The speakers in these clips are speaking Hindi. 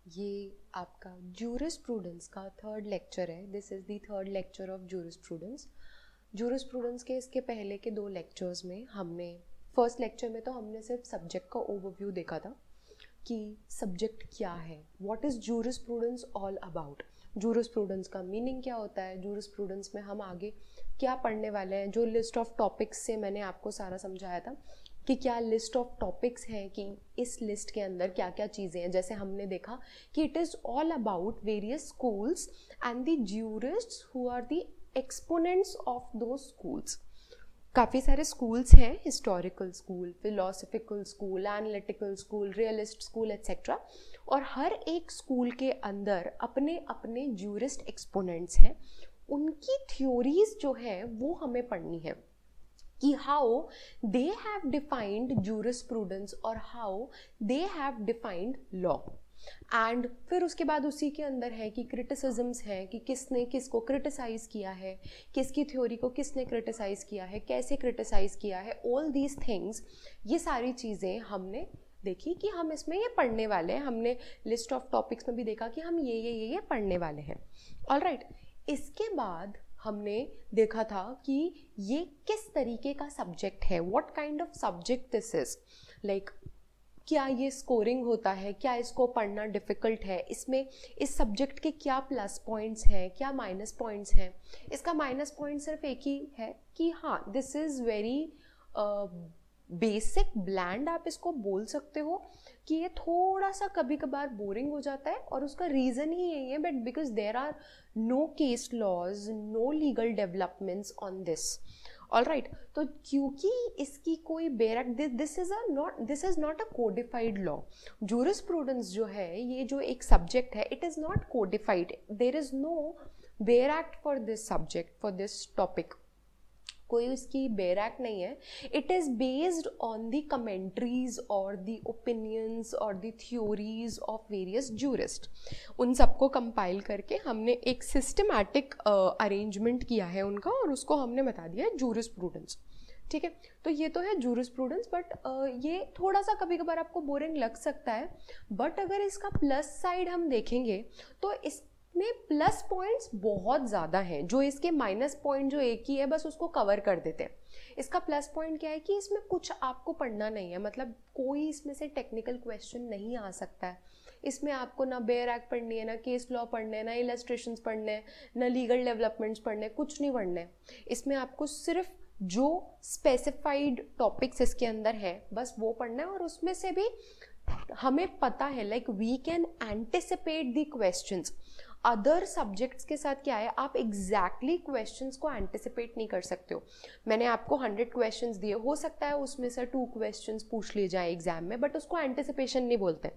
ये आपका जूरिस्प्रूडेंस का थर्ड लेक्चर है. This is the third lecture of jurisprudence. Jurisprudence के इसके पहले के दो लेक्चर्स में हमने फर्स्ट लेक्चर में तो हमने सिर्फ सब्जेक्ट का ओवरव्यू देखा था कि सब्जेक्ट क्या है, what is jurisprudence all about, jurisprudence का मीनिंग क्या होता है, जूरिस्प्रूडेंस में हम आगे क्या पढ़ने वाले हैं. जो लिस्ट ऑफ टॉपिक्स से मैंने आपको सारा समझाया था कि क्या लिस्ट ऑफ टॉपिक्स हैं, कि इस लिस्ट के अंदर क्या क्या चीज़ें हैं. जैसे हमने देखा कि it is all about various schools and the jurists who are the exponents of those schools. काफ़ी सारे स्कूल्स हैं, historical school, philosophical school, analytical school, realist school etcetera. और हर एक स्कूल के अंदर अपने अपने जूरिस्ट एक्सपोनेंट्स हैं. उनकी थ्योरीज जो है वो हमें पढ़नी है कि how they have defined jurisprudence और how they have defined law. And फिर उसके बाद उसी के अंदर है कि क्रिटिसिज्म्स हैं कि किसने किसको क्रिटिसाइज किया है, किसकी थ्योरी को किसने क्रिटिसाइज किया है, कैसे क्रिटिसाइज किया है. ऑल दीज थिंग्स, ये सारी चीज़ें हमने देखी कि हम इसमें ये पढ़ने वाले हैं. हमने लिस्ट ऑफ टॉपिक्स में भी देखा कि हम ये पढ़ने वाले हैं. ऑलराइट, इसके बाद हमने देखा था कि ये किस तरीके का सब्जेक्ट है, what kind of subject this is. Like क्या ये स्कोरिंग होता है, क्या इसको पढ़ना डिफ़िकल्ट है, इसमें इस सब्जेक्ट के क्या प्लस पॉइंट्स हैं, क्या माइनस पॉइंट्स हैं. इसका माइनस पॉइंट सिर्फ एक ही है कि हाँ, this is very basic bland, आप इसको बोल सकते हो कि ये थोड़ा सा कभी कभार बोरिंग हो जाता है. और उसका रीज़न ही यही है, but because there are no case laws, no legal developments on this. Alright, तो क्योंकि इसकी कोई this is not a codified law. Jurisprudence जो है, ये जो एक सब्जेक्ट है, it is not codified. There is no bare act for this subject, for this topic. कोई उसकी बेयर एक्ट नहीं है. It is based on the commentaries और द ओपिनियंस और the theories of various jurist. उन सबको कंपाइल करके हमने एक सिस्टमैटिक अरेंजमेंट किया है उनका, और उसको हमने बता दिया है जूरिस्प्रूडेंस. ठीक है, तो ये तो है जूरिस्प्रूडेंस. बट ये थोड़ा सा कभी कभार आपको बोरिंग लग सकता है. बट अगर इसका प्लस साइड हम देखेंगे तो इस में प्लस पॉइंट्स बहुत ज़्यादा हैं. जो इसके माइनस पॉइंट जो एक ही है, बस उसको कवर कर देते हैं. इसका प्लस पॉइंट क्या है कि इसमें कुछ आपको पढ़ना नहीं है. मतलब कोई इसमें से टेक्निकल क्वेश्चन नहीं आ सकता है. इसमें आपको ना बेयर एक्ट पढ़नी है, ना केस लॉ पढ़ने हैं, ना इलस्ट्रेशंस पढ़ने हैं, ना लीगल डेवलपमेंट्स पढ़ने हैं, कुछ नहीं पढ़ने हैं. इसमें आपको सिर्फ जो स्पेसिफाइड टॉपिक्स इसके अंदर है बस वो पढ़ना है. और उसमें से भी हमें पता है, like we can anticipate the questions. Other subjects के साथ क्या है, आप एग्जैक्टली क्वेश्चंस को एंटिसिपेट नहीं कर सकते हो. मैंने आपको 100 क्वेश्चंस दिए, हो सकता है उसमें से 2 क्वेश्चंस पूछ लिए जाए एग्जाम में, बट उसको एंटिसिपेशन नहीं बोलते.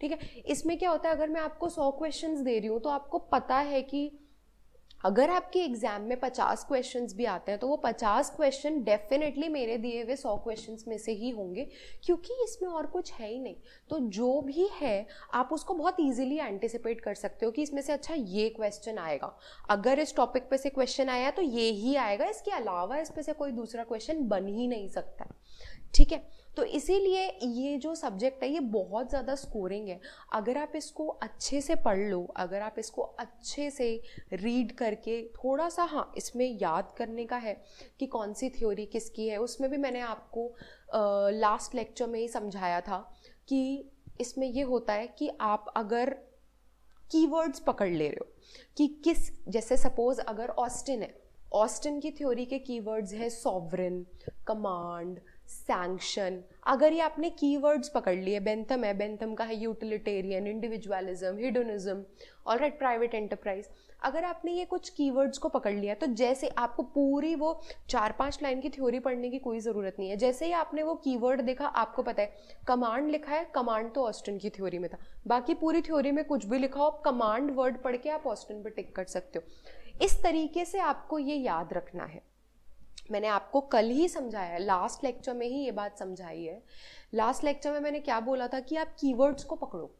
ठीक है, इसमें क्या होता है, अगर मैं आपको 100 क्वेश्चंस दे रही हूँ तो आपको पता है कि अगर आपके एग्जाम में 50 क्वेश्चंस भी आते हैं तो वो 50 क्वेश्चन डेफिनेटली मेरे दिए हुए 100 क्वेश्चंस में से ही होंगे, क्योंकि इसमें और कुछ है ही नहीं. तो जो भी है आप उसको बहुत इजीली एंटिसिपेट कर सकते हो कि इसमें से अच्छा ये क्वेश्चन आएगा, अगर इस टॉपिक पे से क्वेश्चन आया तो ये ही आएगा, इसके अलावा इस पे से कोई दूसरा क्वेश्चन बन ही नहीं सकता. ठीक है, तो इसीलिए ये जो सब्जेक्ट है ये बहुत ज़्यादा स्कोरिंग है. अगर आप इसको अच्छे से पढ़ लो, अगर आप इसको अच्छे से रीड करके थोड़ा सा, हाँ, इसमें याद करने का है कि कौन सी थ्योरी किसकी है. उसमें भी मैंने आपको लास्ट लेक्चर में ही समझाया था कि इसमें ये होता है कि आप अगर कीवर्ड्स पकड़ ले रहे हो कि किस, जैसे सपोज अगर ऑस्टिन है, ऑस्टिन की थ्योरी के कीवर्ड्स है सॉवरेन, कमांड, सैंक्शन. अगर ये आपने कीवर्ड्स पकड़ लिए, बेंथम है, बेंथम का है utilitarian, individualism, hedonism, alright, private enterprise. अगर आपने ये कुछ कीवर्ड्स को पकड़ लिया तो जैसे आपको पूरी वो 4-5 लाइन की थ्योरी पढ़ने की कोई ज़रूरत नहीं है. जैसे ही आपने वो कीवर्ड देखा, आपको पता है कमांड लिखा है, कमांड तो ऑस्टिन की थ्योरी में था. बाकी पूरी थ्योरी में कुछ भी लिखा हो, कमांड वर्ड पढ़ के आप ऑस्टिन पर टिक कर सकते हो. इस तरीके से आपको ये याद रखना है. मैंने आपको कल ही समझाया, लास्ट लेक्चर में ही ये बात समझाई है. लास्ट लेक्चर में मैंने क्या बोला था कि आप कीवर्ड्स को पकड़ो.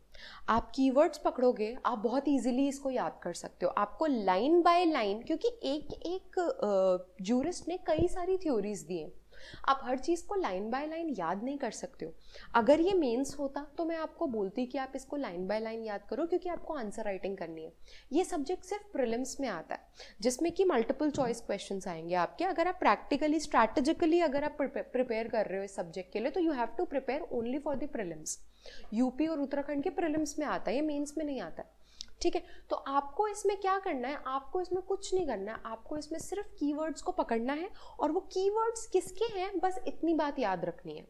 आप कीवर्ड्स पकड़ोगे, आप बहुत इजीली इसको याद कर सकते हो. आपको लाइन बाय लाइन, क्योंकि एक जूरिस्ट ने कई सारी थ्योरीज दी हैं, आप हर चीज़ को लाइन बाय लाइन याद नहीं कर सकते हो। अगर ये मेंस होता तो मैं आपको बोलती कि आप इसको लाइन बाय लाइन याद करो, क्योंकि आपको आंसर राइटिंग करनी है। ये सब्जेक्ट सिर्फ प्रीलिम्स में आता है, जिसमें कि मल्टीपल चॉइस क्वेश्चंस आएंगे आपके। अगर आप प्रैक्टिकली स्ट्रैटेजिकली अगर आप प्रिपेयर कर रहे हो इस सब्जेक्ट के लिए, तो you have to prepare only for the prelims. UP और उत्तराखंड के प्रीलिम्स में आता है, ये मेंस में नहीं आता है, ठीक है। तो आपको इसमें क्या करना है, आपको इसमें कुछ नहीं करना है, आपको इसमें सिर्फ कीवर्ड्स को पकड़ना है, और वो कीवर्ड्स किसके हैं बस इतनी बात याद रखनी है।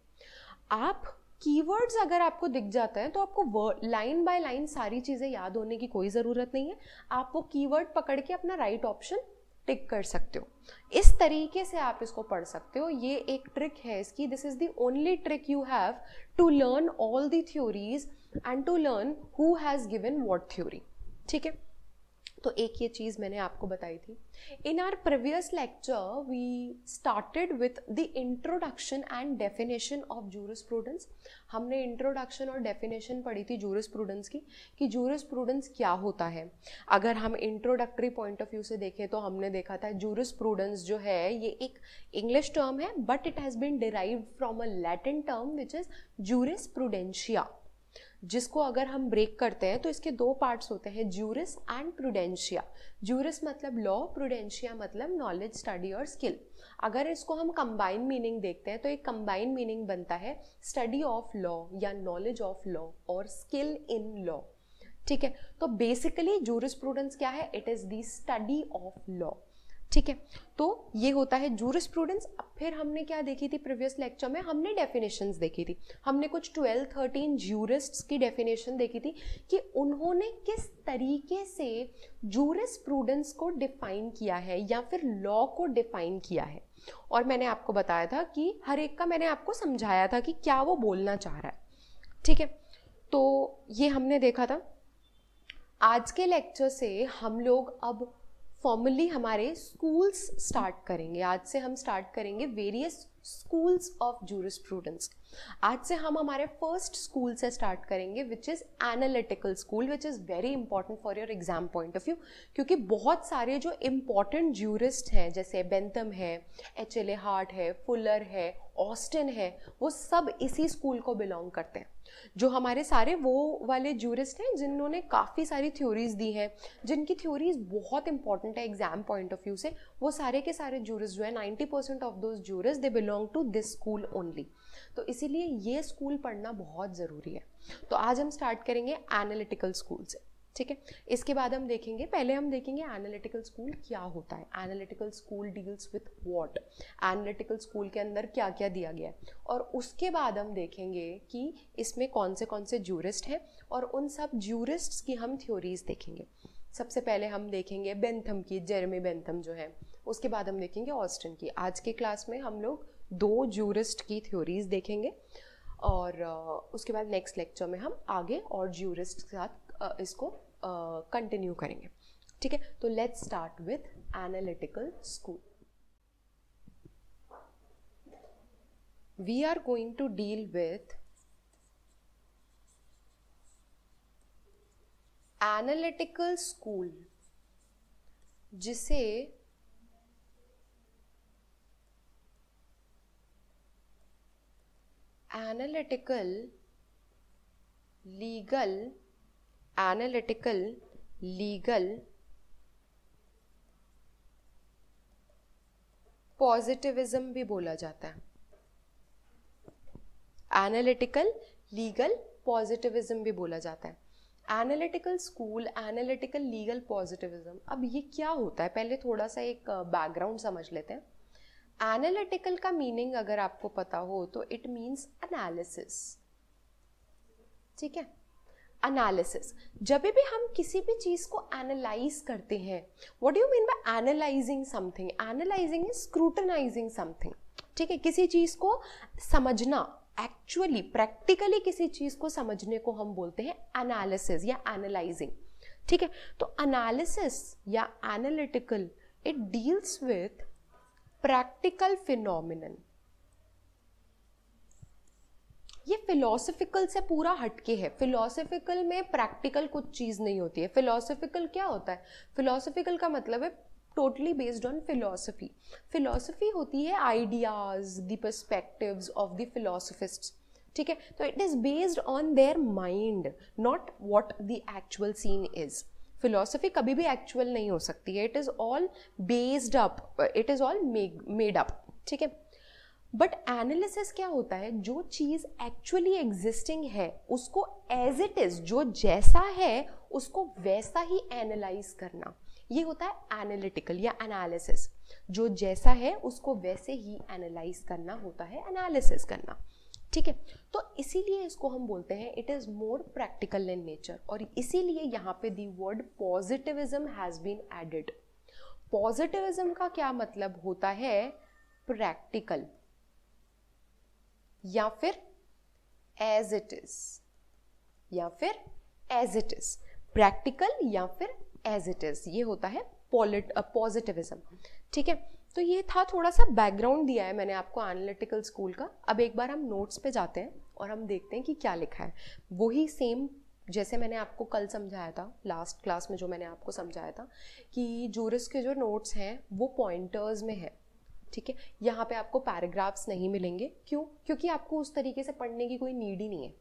आप कीवर्ड्स अगर आपको दिख जाता है तो आपको लाइन बाय लाइन सारी चीज़ें याद होने की कोई ज़रूरत नहीं है। आप वो कीवर्ड पकड़ के अपना राइट ऑप्शन टिक कर सकते हो। इस तरीके से आप इसको पढ़ सकते हो। ये एक ट्रिक है इसकी, this is the only trick you have to learn all the theories and to learn who has given what theory, ठीक है। तो एक ये चीज़ मैंने आपको बताई थी। In our previous lecture we started with the introduction and definition of jurisprudence. हमने इंट्रोडक्शन और डेफिनेशन पढ़ी थी जूरिस्प्रूडेंस की, कि जूरिस्प्रूडेंस क्या होता है। अगर हम इंट्रोडक्टरी पॉइंट ऑफ व्यू से देखें तो हमने देखा था जूरिस्प्रूडेंस जो है ये एक इंग्लिश टर्म है, but it has been derived from a Latin term which is jurisprudentia, जिसको अगर हम ब्रेक करते हैं तो इसके दो पार्ट्स होते हैं, ज्यूरिस एंड प्रूडेंशिया। ज्यूरिस मतलब लॉ, प्रूडेंशिया मतलब नॉलेज, स्टडी और स्किल। अगर इसको हम कंबाइन मीनिंग देखते हैं तो एक कंबाइन मीनिंग बनता है स्टडी ऑफ लॉ या नॉलेज ऑफ लॉ और स्किल इन लॉ, ठीक है। तो बेसिकली जूरिस्प्रूडेंस क्या है, it is the study of law, ठीक है। तो ये होता है जूरिस्प्रूडेंस। अब फिर हमने क्या देखी थी प्रीवियस लेक्चर में, हमने डेफिनेशंस देखी थी। हमने कुछ 12-13 जूरिस्ट्स की डेफिनेशन देखी थी कि उन्होंने किस तरीके से जूरिस्प्रूडेंस को डिफाइन किया है या फिर लॉ को डिफाइन किया है। और मैंने आपको बताया था कि हर एक का मैंने आपको समझाया था कि क्या वो बोलना चाह रहा है, ठीक है। तो ये हमने देखा था। आज के लेक्चर से हम लोग अब फॉर्मली हमारे स्कूल्स स्टार्ट करेंगे। आज से हम स्टार्ट करेंगे वेरियस स्कूल्स ऑफ जूरिस्प्रूडेंस। आज से हम हमारे फर्स्ट स्कूल से स्टार्ट करेंगे which is analytical school, which is very important for your exam point of view, क्योंकि बहुत सारे जो इम्पॉर्टेंट जूरिस्ट हैं जैसे बेंथम है, HLA हार्ट है, फुलर है, ऑस्टिन है, वो सब इसी स्कूल को बिलोंग करते हैं। जो हमारे सारे वो वाले जूरिस्ट हैं जिन्होंने काफ़ी सारी थ्योरीज दी हैं, जिनकी थ्योरीज बहुत इंपॉर्टेंट है एग्जाम पॉइंट ऑफ व्यू से, वो सारे के सारे जूरिस्ट जो है 90% of those jurist they belong to this school only. तो इसीलिए ये स्कूल पढ़ना बहुत ज़रूरी है। तो आज हम स्टार्ट करेंगे एनालिटिकल स्कूल से, ठीक है। इसके बाद हम देखेंगे, पहले हम देखेंगे एनालिटिकल स्कूल क्या होता है, analytical school deals with what, analytical school के अंदर क्या क्या दिया गया है, और उसके बाद हम देखेंगे कि इसमें कौन से जूरिस्ट हैं और उन सब जूरिस्ट्स की हम थ्योरीज देखेंगे। सबसे पहले हम देखेंगे बेंथम की, जेरेमी बेंथम जो है, उसके बाद हम देखेंगे ऑस्टिन की। आज के क्लास में हम लोग 2 जूरिस्ट की थ्योरीज देखेंगे और उसके बाद नेक्स्ट लेक्चर में हम आगे और जूरिस्ट के साथ इसको कंटिन्यू करेंगे, ठीक है। तो let's start with analytical school. We are going to deal with analytical school, जिसे एनालिटिकल लीगल पॉजिटिविज्म भी बोला जाता है। एनालिटिकल लीगल पॉजिटिविज्म भी बोला जाता है। Analytical school, analytical legal positivism, अब ये क्या होता है पहले थोड़ा सा एक बैकग्राउंड समझ लेते हैं। एनालिटिकल का मीनिंग अगर आपको पता हो तो इट मीन्स एनालिसिस, ठीक है। एनालिसिस, जब भी हम किसी भी चीज़ को एनालाइज करते हैं, what do you mean by analysing something? Analysing is scrutinising something, ठीक है। किसी चीज़ को समझना, एक्चुअली प्रैक्टिकली किसी चीज़ को समझने को हम बोलते हैं एनालिसिस या एनालाइजिंग, ठीक है। तो एनालिसिस या analytical, it deals with practical phenomenon. ये फिलोसफिकल से पूरा हटके है। फिलोसफिकल में प्रैक्टिकल कुछ चीज़ नहीं होती है। फिलोसफिकल क्या होता है? फिलोसफिकल का मतलब है totally based on philosophy. Philosophy होती है ideas, the perspectives of the philosophists. ठीक है, तो it is based on their mind, not what the actual scene is. Philosophy कभी भी एक्चुअल नहीं हो सकती है. It is all based up, it is all made up. ठीक है, बट एनालिसिस क्या होता है, जो चीज एक्चुअली एग्जिस्टिंग है उसको एज इट इज, जो जैसा है उसको वैसा ही एनालाइज करना, ये होता है एनालिटिकल या एनालिसिस. जो जैसा है उसको वैसे ही एनालाइज करना होता है एनालिसिस करना. ठीक है, तो इसीलिए इसको हम बोलते हैं it is more practical in nature. और इसीलिए यहाँ पे the word positivism has been added. Positivism का क्या मतलब होता है, प्रैक्टिकल या फिर एज इट इज, या फिर एज इट इज, प्रैक्टिकल या फिर एज इट इज, ये होता है पॉजिटिविज्म. ठीक है, तो ये था थोड़ा सा बैकग्राउंड दिया है मैंने आपको एनालिटिकल स्कूल का. अब एक बार हम नोट्स पे जाते हैं और हम देखते हैं कि क्या लिखा है. वही सेम जैसे मैंने आपको कल समझाया था, लास्ट क्लास में जो मैंने आपको समझाया था कि जूरिस के जो नोट्स हैं वो पॉइंटर्स में है. ठीक है, यहाँ पे आपको पैराग्राफ्स नहीं मिलेंगे. क्यों? क्योंकि आपको उस तरीके से पढ़ने की कोई नीड ही नहीं है.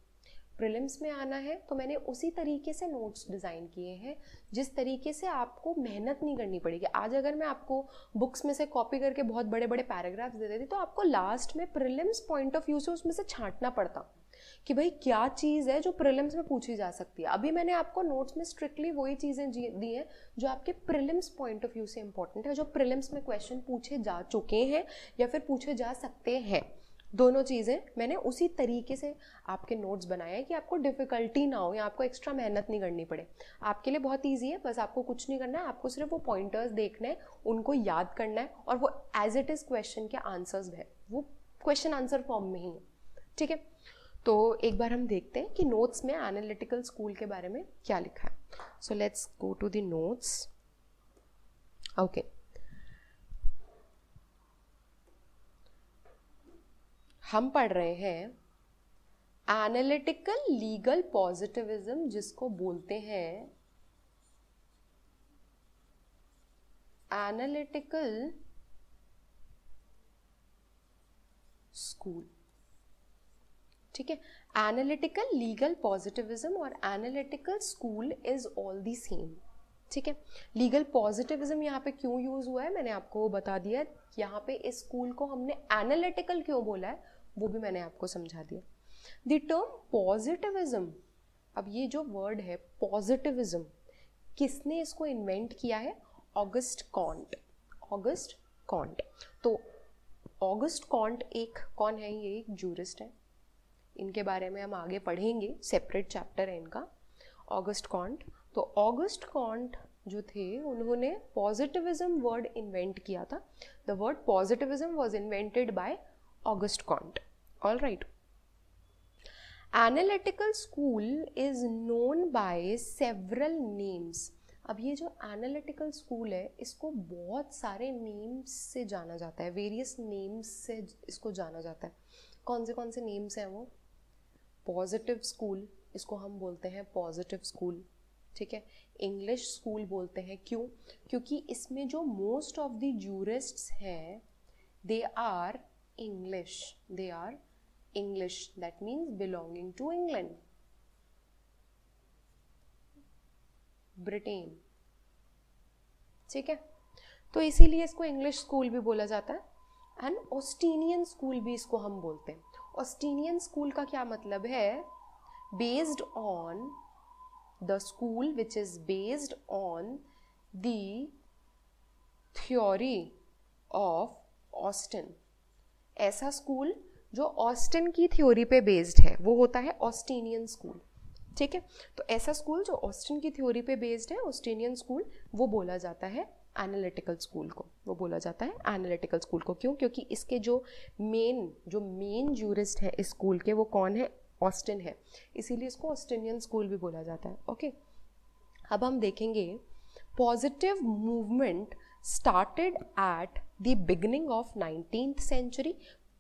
प्रीलिम्स में आना है तो मैंने उसी तरीके से नोट्स डिज़ाइन किए हैं जिस तरीके से आपको मेहनत नहीं करनी पड़ेगी. आज अगर मैं आपको बुक्स में से कॉपी करके बहुत बड़े बड़े पैराग्राफ्स दे देती तो आपको लास्ट में प्रीलिम्स पॉइंट ऑफ व्यू से उसमें से छांटना पड़ता कि भाई क्या चीज़ है जो प्रीलिम्स में पूछी जा सकती है. अभी मैंने आपको नोट्स में स्ट्रिक्टली वही चीज़ें दी हैं जो आपके प्रीलिम्स पॉइंट ऑफ व्यू से इंपॉर्टेंट है, जो प्रीलिम्स में क्वेश्चन पूछे जा चुके हैं या फिर पूछे जा सकते हैं. दोनों चीज़ें मैंने उसी तरीके से आपके नोट्स बनाए हैं कि आपको डिफ़िकल्टी ना हो या आपको एक्स्ट्रा मेहनत नहीं करनी पड़े. आपके लिए बहुत ईजी है, बस आपको कुछ नहीं करना है, आपको सिर्फ वो पॉइंटर्स देखने हैं, उनको याद करना है और वो एज इट इज़ क्वेश्चन के आंसर्स है, वो क्वेश्चन आंसर फॉर्म में ही है. ठीक है, तो एक बार हम देखते हैं कि नोट्स में एनालिटिकल स्कूल के बारे में क्या लिखा है. So let's go to the notes. Okay, हम पढ़ रहे हैं एनालिटिकल लीगल पॉजिटिविज्म, जिसको बोलते हैं एनालिटिकल स्कूल. ठीक है, एनालिटिकल लीगल पॉजिटिविज्म और analytical school is all the same. ठीक है, लीगल पॉजिटिविज्म यहाँ पे क्यों यूज हुआ है मैंने आपको बता दिया. यहाँ पे इस स्कूल को हमने एनालिटिकल क्यों बोला है वो भी मैंने आपको समझा दिया. द टर्म पॉजिटिविज्म, अब ये जो वर्ड है पॉजिटिविज्म, किसने इसको इन्वेंट किया है? August can't. August can't. तो ऑगस्ट कॉन्ट एक कौन है? ये एक जूरिस्ट है. इनके बारे में हम आगे पढ़ेंगे, सेपरेट चैप्टर है इनका. August can't. तो ऑगस्ट कॉन्ट जो थे उन्होंने पॉजिटिविज्म वर्ड इन्वेंट किया था. The word positivism was invented by August can't. All right. Analytical school is known by several names. अब ये जो एनालिटिकल स्कूल है इसको बहुत सारे नेम्स से जाना जाता है, वेरियस नेम्स से इसको जाना जाता है. कौन से नेम्स हैं वो? पॉजिटिव स्कूल, इसको हम बोलते हैं पॉजिटिव स्कूल. ठीक है, इंग्लिश स्कूल बोलते हैं. क्यों? क्योंकि इसमें जो मोस्ट ऑफ द जूरिस्ट्स हैं they are English. They are English, that means belonging to England, Britain. ठीक है, तो इसीलिए इसको इंग्लिश स्कूल भी बोला जाता है. एंड ऑस्टिनियन स्कूल भी इसको हम बोलते हैं. ऑस्टिनियन स्कूल का क्या मतलब है? Based on the school which is based on the theory of Austin. ऐसा स्कूल जो ऑस्टिन की थ्योरी पे बेस्ड है वो होता है ऑस्टिनियन स्कूल. ठीक है, तो ऐसा स्कूल जो ऑस्टिन की थ्योरी पे बेस्ड है, ऑस्टिनियन स्कूल, वो बोला जाता है एनालिटिकल स्कूल को. वो बोला जाता है एनालिटिकल स्कूल को. क्यों? क्योंकि इसके जो मेन जूरिस्ट है इस स्कूल के वो कौन है? ऑस्टिन है. इसीलिए इसको ऑस्टिनियन स्कूल भी बोला जाता है. ओके, अब हम देखेंगे positive movement started at the beginning of 19th century.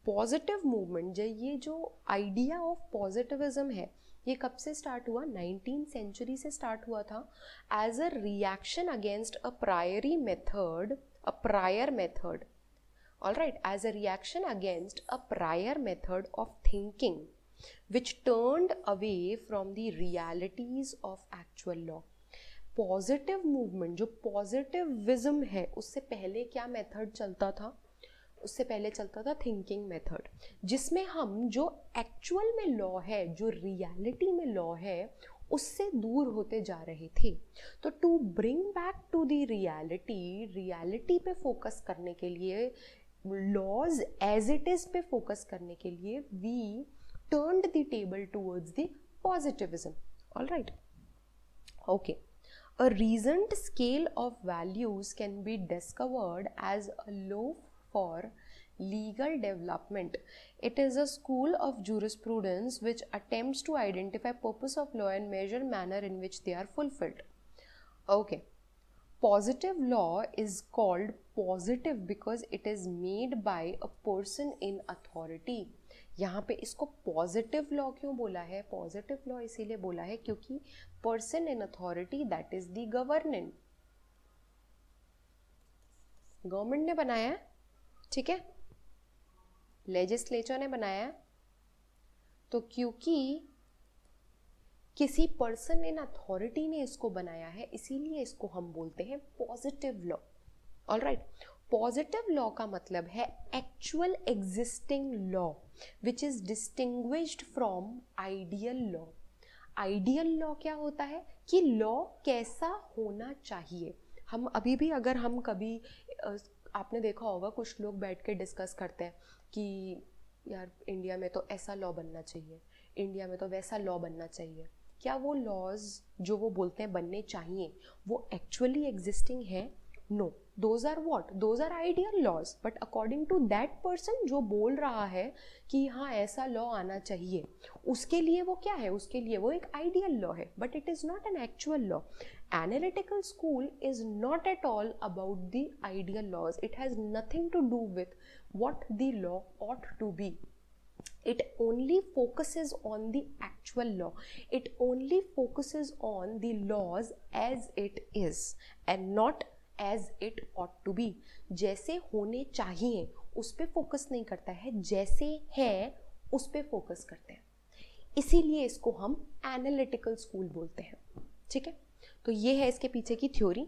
Positive movement, ये जो आइडिया ऑफ पॉजिटिविज्म है ये कब से स्टार्ट हुआ? 19th सेंचुरी से स्टार्ट हुआ था as a reaction against a prior method, alright, as a reaction against a prior method of thinking which turned away from the realities of actual law. Positive movement, जो पॉजिटिविज्म है, उससे पहले क्या मेथड चलता था? उससे पहले चलता था थिंकिंग मेथड, जिसमें हम जो एक्चुअल में लॉ है, जो रियलिटी में लॉ है, उससे दूर होते जा रहे थे. तो to bring back to the reality पे फोकस करने के लिए, लॉज एज इट इज पे फोकस करने के लिए, we turned the table towards the positivism. Alright, okay. A reasoned scale of values can be discovered as a law for legal development. It is a school of jurisprudence which attempts to identify purpose of law and measure manner in which they are fulfilled. Okay. Positive law is called positive because it is made by a person in authority. यहाँ पे इसको पॉजिटिव लॉ क्यों बोला है? पॉजिटिव लॉ इसीलिए बोला है क्योंकि person in authority, that is the government, government ने बनाया है, ठीक है, लेजिस्लेचर ने बनाया है. तो क्योंकि किसी पर्सन इन अथॉरिटी ने इसको बनाया है, इसीलिए इसको हम बोलते हैं positive law. Alright, positive law का मतलब है actual existing law which is distinguished from ideal law. Ideal law क्या होता है कि लॉ कैसा होना चाहिए. हम अभी भी, अगर हम कभी, आपने देखा होगा कुछ लोग बैठ के डिस्कस करते हैं कि यार इंडिया में तो ऐसा लॉ बनना चाहिए, इंडिया में तो वैसा लॉ बनना चाहिए. क्या वो लॉज जो वो बोलते हैं बनने चाहिए वो एक्चुअली एग्जिस्टिंग है? No, those are what, those are ideal laws. But according to that person जो बोल रहा है कि हाँ ऐसा लॉ आना चाहिए, उसके लिए वो क्या है? उसके लिए वो एक आइडियल लॉ है, but it is not an actual law. Analytical school is not at all about the ideal laws. It has nothing to do with what the law ought to be. It only focuses on the actual law. It only focuses on the laws as it is and not as it ought to be. जैसे होने चाहिए उस पे फोकस नहीं करता है, जैसे है उस पे फोकस करते हैं. इसीलिए इसको हम एनालिटिकल स्कूल बोलते हैं. ठीक है, तो ये है इसके पीछे की theory.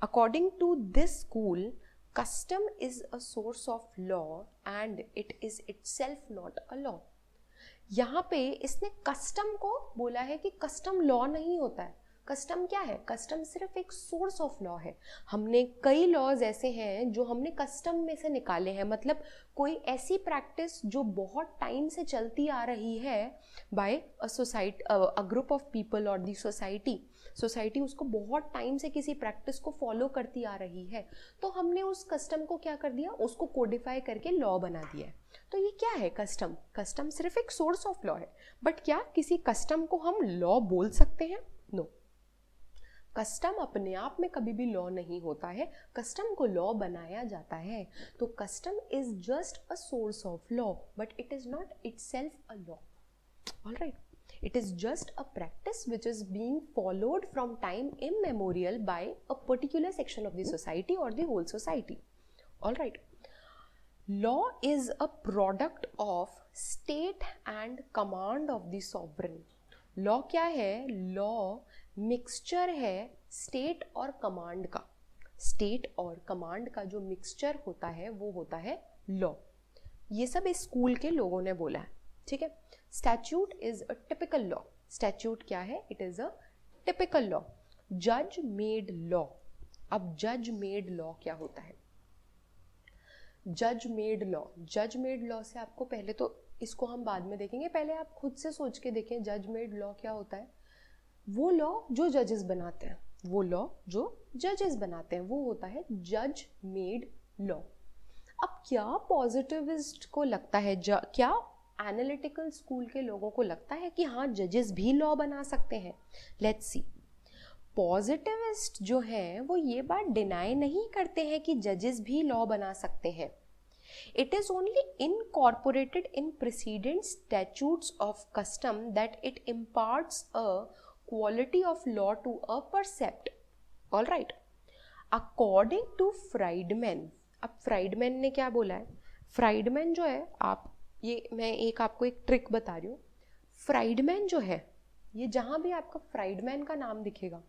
According to this school, custom is a source of law and it is itself not a law. यहाँ पे इसने कस्टम को बोला है कि कस्टम लॉ नहीं होता है. कस्टम क्या है? कस्टम सिर्फ एक सोर्स ऑफ लॉ है. हमने कई लॉज ऐसे हैं जो हमने कस्टम में से निकाले हैं. मतलब कोई ऐसी प्रैक्टिस जो बहुत टाइम से चलती आ रही है by a society, a group of people और दी सोसाइटी उसको बहुत टाइम से किसी प्रैक्टिस को फॉलो करती आ रही है, तो हमने उस कस्टम को क्या कर दिया? उसको कोडिफाई करके लॉ बना दिया है. तो ये क्या है? कस्टम. कस्टम सिर्फ एक सोर्स ऑफ लॉ है. बट क्या किसी कस्टम को हम लॉ बोल सकते हैं? नो. कस्टम अपने आप में कभी भी लॉ नहीं होता है, कस्टम को लॉ बनाया जाता है. तो custom is just a source of law but it is not itself a law. Alright, it is just a practice which is being followed from time immemorial by a particular section of the society or the whole society. All right. Law is a product of state and command of the sovereign. Law क्या है? Law mixture है state और command का. State और command का जो mixture होता है वो होता है law. ये सब इस स्कूल के लोगों ने बोला है. ठीक है. Statute is a typical law. Statute क्या है? It is a typical law. जज मेड लॉ. अब जज मेड लॉ क्या होता है? जज मेड लॉ, जज मेड लॉ से आपको पहले, तो इसको हम बाद में देखेंगे, पहले आप खुद से सोच के देखें जज मेड लॉ क्या होता है. वो लॉ जो जजेस बनाते हैं, वो लॉ जो जजेस बनाते हैं वो होता है जज मेड लॉ. अब क्या पॉजिटिविस्ट को लगता है, क्या एनालिटिकल स्कूल के लोगों को लगता है कि हाँ जजेस भी लॉ बना सकते हैं? Let's see. पॉजिटिविस्ट जो हैं वो ये बात डिनाई नहीं करते हैं कि जजेस भी लॉ बना सकते हैं, It is only incorporated in precedent statutes of custom that it imparts a quality of law to a percept. All right. According to Friedman, अब फ्राइडमैन ने क्या बोला है? फ्राइडमैन जो है, आप ये मैं एक आपको एक ट्रिक बता रही हूँ. फ्राइडमैन जो है, ये जहाँ भी आपका फ्राइडमैन का नाम दिखेगा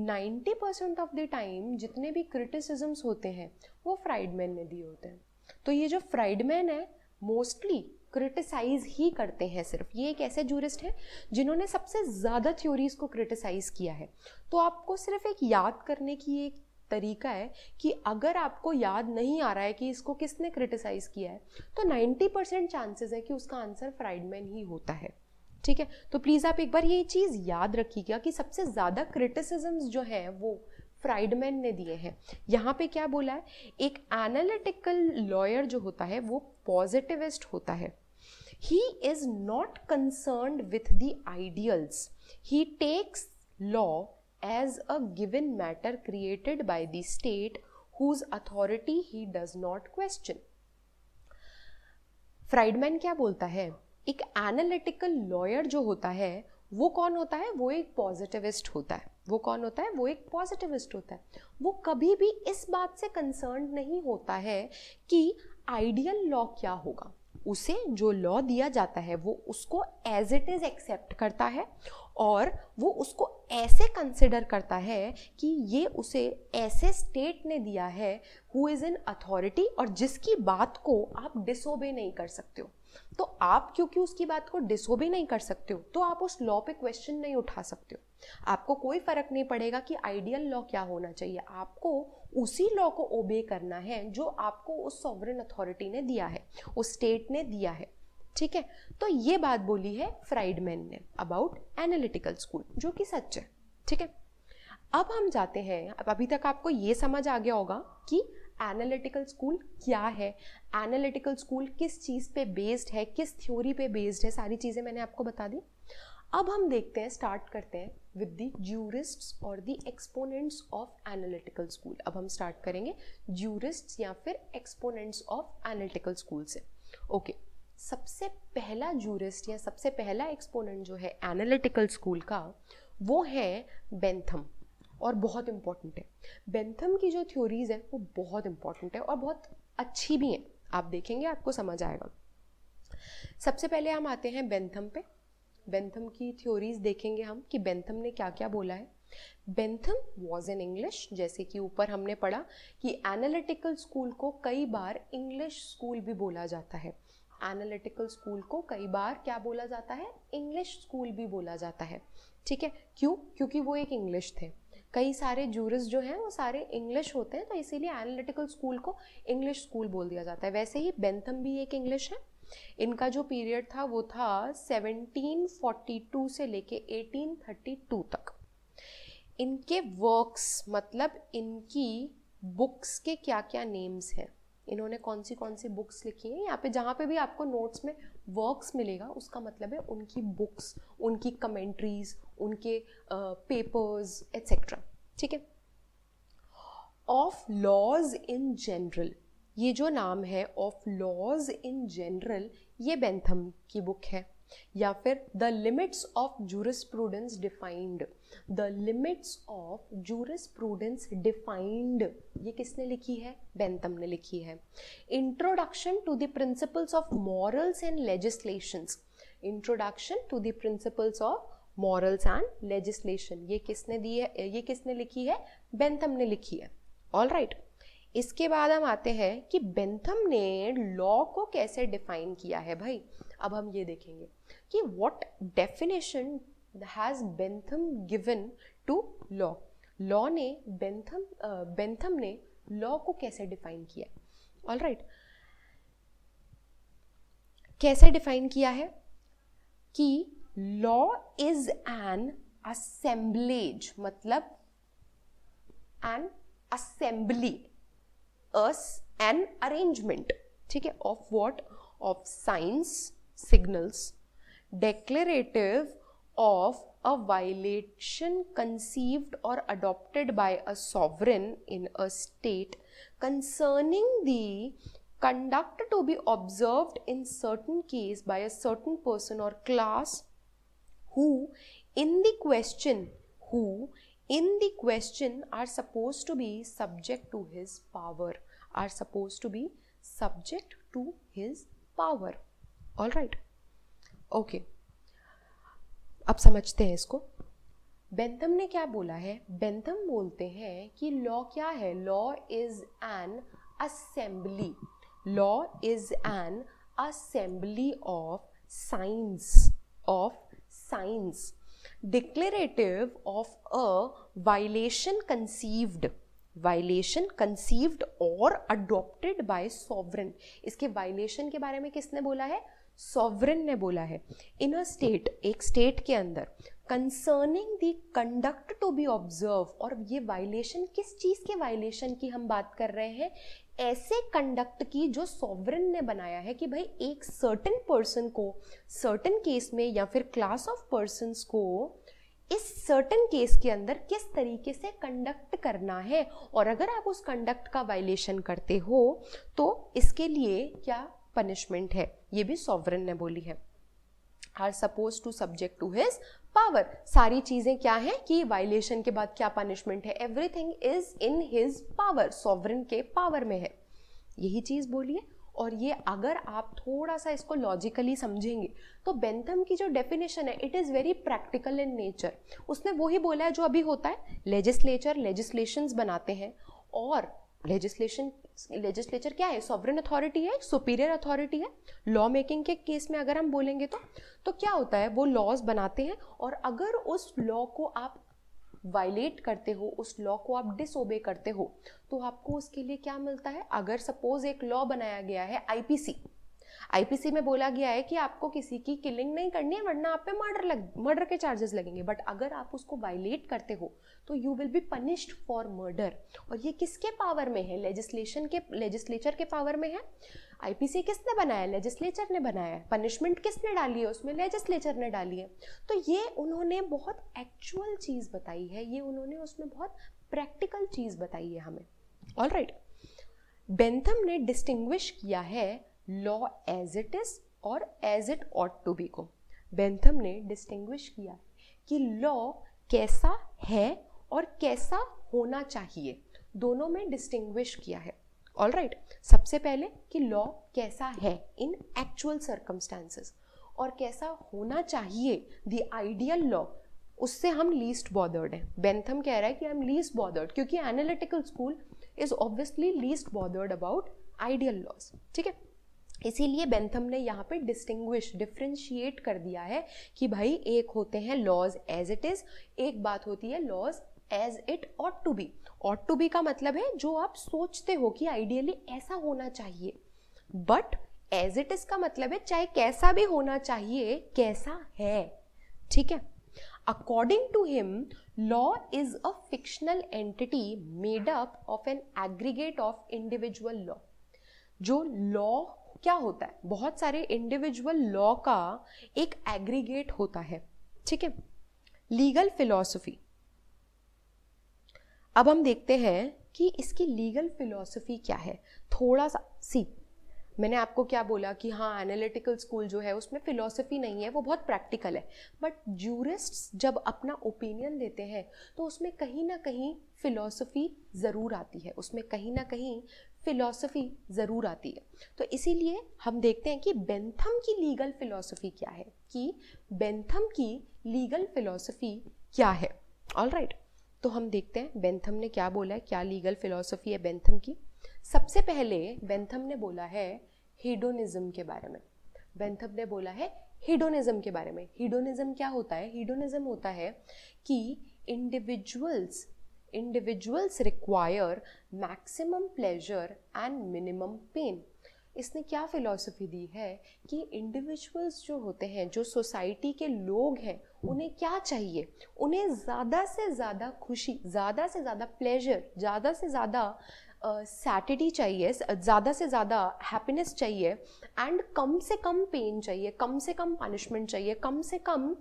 90% ऑफ द टाइम जितने भी क्रिटिसिजम्स होते हैं वो फ्राइडमैन ने दिए होते हैं. तो ये जो फ्राइडमैन है मोस्टली क्रिटिसाइज ही करते हैं सिर्फ. ये एक ऐसे जूरिस्ट हैं जिन्होंने सबसे ज़्यादा थ्योरीज को क्रिटिसाइज किया है. तो आपको सिर्फ एक याद करने की एक तरीका है कि अगर आपको याद नहीं आ रहा है कि इसको किसने क्रिटिसाइज किया है तो 90% चांसेस है कि उसका आंसर फ्राइडमैन ही होता है. ठीक है, तो प्लीज़ आप एक बार ये चीज़ याद रखिएगा कि सबसे ज़्यादा क्रिटिसिजम्स जो है वो फ्राइडमैन ने दिए हैं. यहाँ पे क्या बोला है? एक एनालिटिकल लॉयर जो होता है वो पॉजिटिविस्ट होता है. He is not concerned with the ideals. He takes law as a given matter created by the state whose authority he does not question. Friedman क्या बोलता है? एक एनालिटिकल लॉयर जो होता है वो कौन होता है? वो एक पॉजिटिविस्ट होता है. वो कौन होता है? वो एक पॉजिटिविस्ट होता है. वो कभी भी इस बात से कंसर्न नहीं होता है कि आइडियल लॉ क्या होगा. उसे जो लॉ दिया जाता है वो उसको एज इट इज एक्सेप्ट करता है और वो उसको ऐसे कंसिडर करता है कि ये उसे ऐसे स्टेट ने दिया है हु इज़ इन अथॉरिटी और जिसकी बात को आप डिसोबे नहीं कर सकते हो. तो आप क्योंकि उसकी बात को डिसोबे नहीं कर सकते हो तो आप उस लॉ पे क्वेश्चन नहीं उठा सकते हो. आपको कोई फर्क नहीं पड़ेगा कि आइडियल लॉ क्या होना चाहिए. आपको उसी लॉ को ओबे करना है जो आपको उस सॉवरेन अथॉरिटी ने दिया है, उस स्टेट ने दिया है. ठीक है, तो ये बात बोली है फ्राइडमैन ने अबाउट एनालिटिकल स्कूल, जो कि सच है. ठीक है, अब हम जाते हैं. अब अभी तक आपको ये समझ आ गया होगा कि एनालिटिकल स्कूल क्या है, एनालिटिकल स्कूल किस चीज़ पे बेस्ड है, किस थ्योरी पे बेस्ड है, सारी चीज़ें मैंने आपको बता दी. अब हम देखते हैं, स्टार्ट करते हैं विद द ज्यूरिस्ट्स और the exponents of analytical school. अब हम स्टार्ट करेंगे ज्यूरिस्ट्स या फिर एक्सपोनेंट्स ऑफ एनालिटिकल स्कूल से. ओके, सबसे पहला ज्यूरिस्ट या सबसे पहला एक्सपोनेंट जो है एनालिटिकल स्कूल का वो है बेंथम, और बहुत इंपॉर्टेंट है. बेंथम की जो थ्योरीज है वो बहुत इंपॉर्टेंट है और बहुत अच्छी भी हैं. आप देखेंगे आपको समझ आएगा. सबसे पहले हम आते हैं बेंथम पे. बेंथम की थ्योरीज देखेंगे हम कि बेंथम ने क्या क्या बोला है. बेंथम वॉज इन इंग्लिश, जैसे कि ऊपर हमने पढ़ा कि एनालिटिकल स्कूल को कई बार इंग्लिश स्कूल भी बोला जाता है. एनालिटिकल स्कूल को कई बार क्या बोला जाता है? इंग्लिश स्कूल भी बोला जाता है. ठीक है, क्यों? क्योंकि वो एक इंग्लिश थे. कई सारे जूरिस्ट जो हैं वो सारे इंग्लिश होते हैं, तो इसीलिए एनालिटिकल स्कूल को इंग्लिश स्कूल बोल दिया जाता है. वैसे ही बेंथम भी एक इंग्लिश है. इनका जो पीरियड था वो था 1742 से लेके 1832 तक. इनके वर्क्स मतलब इनकी बुक्स के क्या क्या नेम्स हैं, इन्होंने कौन सी बुक्स लिखी हैं. यहाँ पे जहाँ पे भी आपको नोट्स में वर्क्स मिलेगा उसका मतलब है उनकी बुक्स, उनकी कमेंट्रीज, उनके पेपर्स एट्सेट्रा. ठीक है. ऑफ लॉज इन जनरल, ये जो नाम है ऑफ लॉज इन जनरल, ये बेंथम की बुक है. या फिर the limits of jurisprudence defined, the limits of jurisprudence defined, ये किसने लिखी है? बेंथम ने लिखी है. Introduction to the principles of morals and legislations, introduction to the principles of morals and legislation, ये किसने दी है? ये किसने लिखी है? बेंथम ने लिखी है. All right. इसके बाद हम आते हैं कि बेंथम ने लॉ को कैसे डिफाइन किया है भाई. अब हम ये देखेंगे कि what definition has Bentham given to law. Law ने बेंथम ने लॉ को कैसे डिफाइन किया. All right. कैसे डिफाइन किया है कि लॉ इज एन असेंबलेज, मतलब एन असेंबली, एन अरेंजमेंट. ठीक है. Of what? Of science, signals, declarative of a violation conceived or adopted by a sovereign in a state concerning the conduct to be observed in certain case by a certain person or class who in the question are supposed to be subject to his power, all right. okay, अब समझते हैं इसको. बेंथम ने क्या बोला है? बेंथम बोलते हैं कि लॉ क्या है? Law is an assembly. Law is an assembly of science declarative of a violation conceived or adopted by sovereign. इसके violation के बारे में किसने बोला है? sovereign ने बोला है. in a state, एक state के अंदर concerning the conduct to be observed, और ये violation किस चीज़ के violation की हम बात कर रहे हैं? ऐसे कंडक्ट की जो सॉवरेन ने बनाया है कि भाई एक सर्टेन पर्सन को सर्टेन केस में या फिर क्लास ऑफ पर्सन्स को इस सर्टेन केस के अंदर किस तरीके से कंडक्ट करना है, और अगर आप उस कंडक्ट का वायलेशन करते हो तो इसके लिए क्या पनिशमेंट है, ये भी सॉवरेन ने बोली है. Are suppose to subject to his power. सारी चीजें क्या है कि वायलेशन के बाद क्या पनिशमेंट है? Everything is in his power, sovereign के पावर में है, यही चीज बोली है. और ये अगर आप थोड़ा सा इसको लॉजिकली समझेंगे तो बेंथम की जो डेफिनेशन है it is very practical in nature. उसने वही बोला है जो अभी होता है. लेजिस्लेशंस बनाते हैं, और लेजिस्लेचर क्या है? सॉवरेन अथॉरिटी है, सुपीरियर अथॉरिटी है. लॉ मेकिंग के केस में अगर हम बोलेंगे तो क्या होता है? वो लॉज बनाते हैं, और अगर उस लॉ को आप वायलेट करते हो, उस लॉ को आप डिसओबे करते हो, तो आपको उसके लिए क्या मिलता है? अगर सपोज एक लॉ बनाया गया है आईपीसी में बोला गया है कि आपको किसी की किलिंग नहीं करनी है वरना आप पे मर्डर के चार्जेस लगेंगे, बट अगर आप उसको वायलेट करते हो तो you will be punished for murder. और ये किसके पावर में है? लेजिस्लेचर के पावर में है. आईपीसी किसने बनाया? लेजिस्लेचर ने बनाया है. पनिशमेंट किसने डाली है उसमें? लेजिस्लेचर ने डाली है. तो ये उन्होंने बहुत एक्चुअल चीज़ बताई है, ये उन्होंने उसमें बहुत प्रैक्टिकल चीज़ बताई है हमें. All right. बेंथम ने डिस्टिंग्विश किया है लॉ एज इट इज और as it ought to be को. बेंथम ने डिस्टिंग्विश किया कि लॉ कैसा है और कैसा होना चाहिए, दोनों में डिस्टिंग्विश किया है. All right. सबसे पहले कि लॉ कैसा है इन एक्चुअल सर्कमस्टांसेस, और कैसा होना चाहिए द आइडियल लॉ, उससे हम लीस्ट बॉदर्ड हैं. बेंथम कह रहा है कि आई एम लीस्ट बॉदर्ड, क्योंकि analytical school is obviously least bothered about ideal laws. ठीक है. इसीलिए बेंथम ने यहाँ पे डिफरेंशिएट कर दिया है कि भाई एक होते हैं लॉज एज इट इज, एक बात होती है laws as it ought to be. Ought to be का मतलब है जो आप सोचते हो कि आइडियली ऐसा होना चाहिए, बट एज इट इज का मतलब है चाहे कैसा भी होना चाहिए, कैसा है. ठीक है. According to him law is a fictional entity made up of an aggregate of individual law. जो लॉ क्या होता है? बहुत सारे इंडिविजुअल लॉ का एक एग्रीगेट होता है. ठीक है. Legal philosophy. अब हम देखते हैं कि इसकी लीगल फिलॉसफी क्या है. थोड़ा सा मैंने आपको क्या बोला कि हाँ एनालिटिकल स्कूल जो है उसमें फिलॉसफी नहीं है, वो बहुत प्रैक्टिकल है. बट ज्यूरिस्ट्स जब अपना ओपिनियन देते हैं तो उसमें कहीं ना कहीं फिलॉसफी ज़रूर आती है, तो इसीलिए हम देखते हैं कि बेंथम की लीगल फिलॉसफी क्या है. All right. तो हम देखते हैं बेंथम ने क्या बोला है, क्या लीगल फिलॉसफी है बेंथम की. सबसे पहले बेंथम ने बोला है हेडोनिज्म के बारे में. हेडोनिज्म क्या होता है? हेडोनिज्म होता है कि individuals require maximum pleasure and minimum pain. इसने क्या फिलॉसफी दी है कि इंडिविजुअल्स जो होते हैं, जो सोसाइटी के लोग हैं, उन्हें क्या चाहिए? उन्हें ज़्यादा से ज़्यादा खुशी, ज़्यादा से ज़्यादा प्लेजर, ज़्यादा से ज़्यादा सैटिटी चाहिए, ज़्यादा से ज़्यादा हैप्पीनेस चाहिए, एंड कम से कम पेन चाहिए, कम से कम पनिशमेंट चाहिए, कम से कम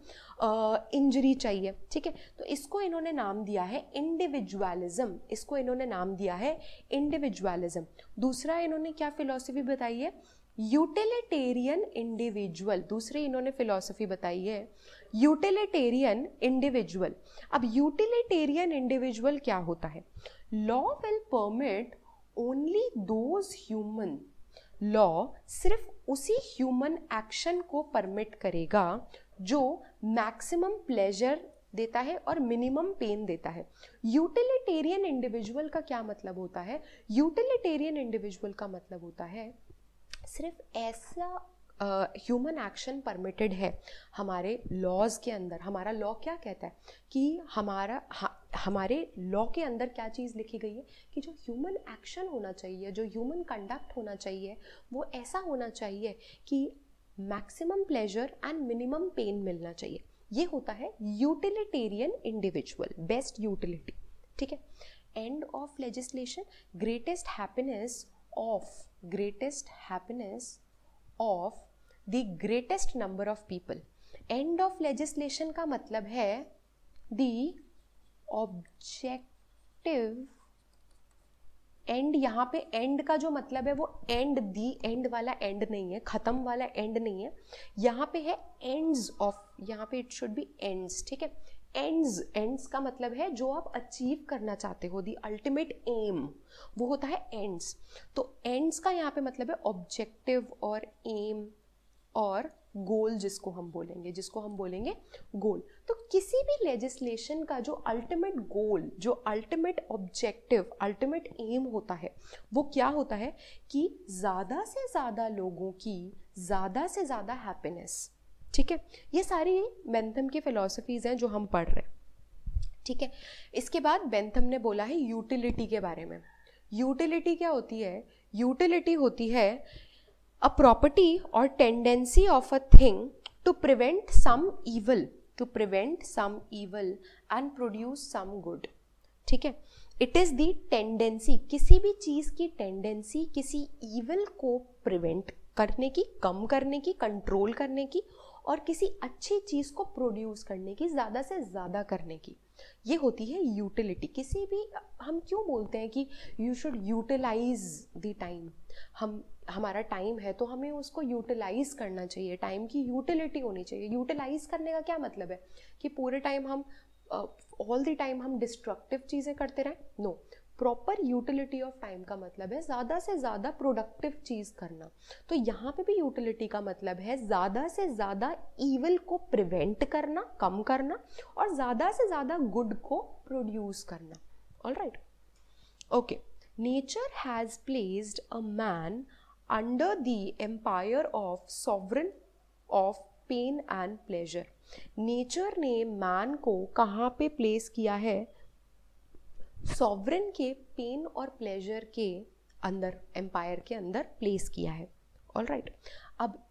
इंजरी चाहिए, ठीक है। तो इसको इन्होंने नाम दिया है इंडिविजुअलिज्म, इसको इन्होंने नाम दिया है इंडिविजुअलिज्म। दूसरा इन्होंने क्या फिलॉसफी बताई है, यूटिलिटेरियन इंडिविजुअल, दूसरी इन्होंने फिलॉसफी बताई है यूटिलिटेरियन इंडिविजुअल। अब यूटिलिटेरियन इंडिविजुअल क्या होता है, law will permit only those human, law सिर्फ उसी ह्यूमन एक्शन को परमिट करेगा जो मैक्सिमम प्लेजर देता है और मिनिमम पेन देता है। यूटिलिटेरियन इंडिविजुअल का क्या मतलब होता है, यूटिलिटेरियन इंडिविजुअल का मतलब होता है सिर्फ ऐसा ह्यूमन एक्शन परमिटेड है हमारे लॉज के अंदर। हमारा लॉ क्या कहता है कि हमारे लॉ के अंदर क्या चीज़ लिखी गई है कि जो ह्यूमन एक्शन होना चाहिए, जो ह्यूमन कंडक्ट होना चाहिए, वो ऐसा होना चाहिए कि maximum pleasure and minimum pain मिलना चाहिए। ये होता है यूटिलिटेरियन इंडिविजुअल, बेस्ट यूटिलिटी, ठीक है। End of legislation, greatest happiness of the greatest number of people. End of legislation का मतलब है द ऑब्जेक्टिव एंड। यहाँ पे एंड का जो मतलब है वो एंड, दी एंड वाला एंड नहीं है, खत्म वाला एंड नहीं है, यहाँ पे है एंड्स ऑफ, यहाँ पे इट शुड बी एंड्स, ठीक है। एंड्स का मतलब है जो आप अचीव करना चाहते हो, दी अल्टीमेट एम, वो होता है एंड्स। तो एंड्स का यहाँ पे मतलब है ऑब्जेक्टिव और एम और गोल, जिसको हम बोलेंगे गोल। तो किसी भी लेजिस्लेशन का जो अल्टीमेट गोल, जो अल्टीमेट ऑब्जेक्टिव, अल्टीमेट एम होता है, वो क्या होता है कि ज़्यादा से ज़्यादा लोगों की ज़्यादा से ज़्यादा हैप्पीनेस, ठीक है। ये सारी बेंथम की फिलॉसफीज़ हैं जो हम पढ़ रहे हैं, ठीक है। इसके बाद बेंथम ने बोला है यूटिलिटी के बारे में। यूटिलिटी क्या होती है, यूटिलिटी होती है a property or tendency of a thing to prevent some evil and produce some good, ठीक है। It is the tendency, किसी भी चीज़ की टेंडेंसी किसी evil को प्रिवेंट करने की, कम करने की, कंट्रोल करने की, और किसी अच्छी चीज़ को प्रोड्यूस करने की, ज़्यादा से ज़्यादा करने की, ये होती है यूटिलिटी। किसी भी, हम क्यों बोलते हैं कि you should utilize the time, हमारा टाइम है तो हमें उसको यूटिलाइज करना चाहिए, टाइम की यूटिलिटी होनी चाहिए। यूटिलाइज करने का क्या मतलब है कि पूरे टाइम हम ऑल द टाइम हम डिस्ट्रक्टिव चीज़ें करते रहें, no. Proper utility of time का मतलब है ज़्यादा से ज़्यादा प्रोडक्टिव चीज़ करना। तो यहाँ पे भी यूटिलिटी का मतलब है ज़्यादा से ज़्यादा ईविल को प्रिवेंट करना, कम करना, और ज़्यादा से ज़्यादा गुड को प्रोड्यूस करना। All right, okay. Nature has placed a man under the empire of sovereign of pain and pleasure. Nature ने मैन को कहाँ पे प्लेस किया है, सॉवरन के पेन और प्लेजर के अंदर, एम्पायर के अंदर प्लेस किया है। ऑल राइट, अब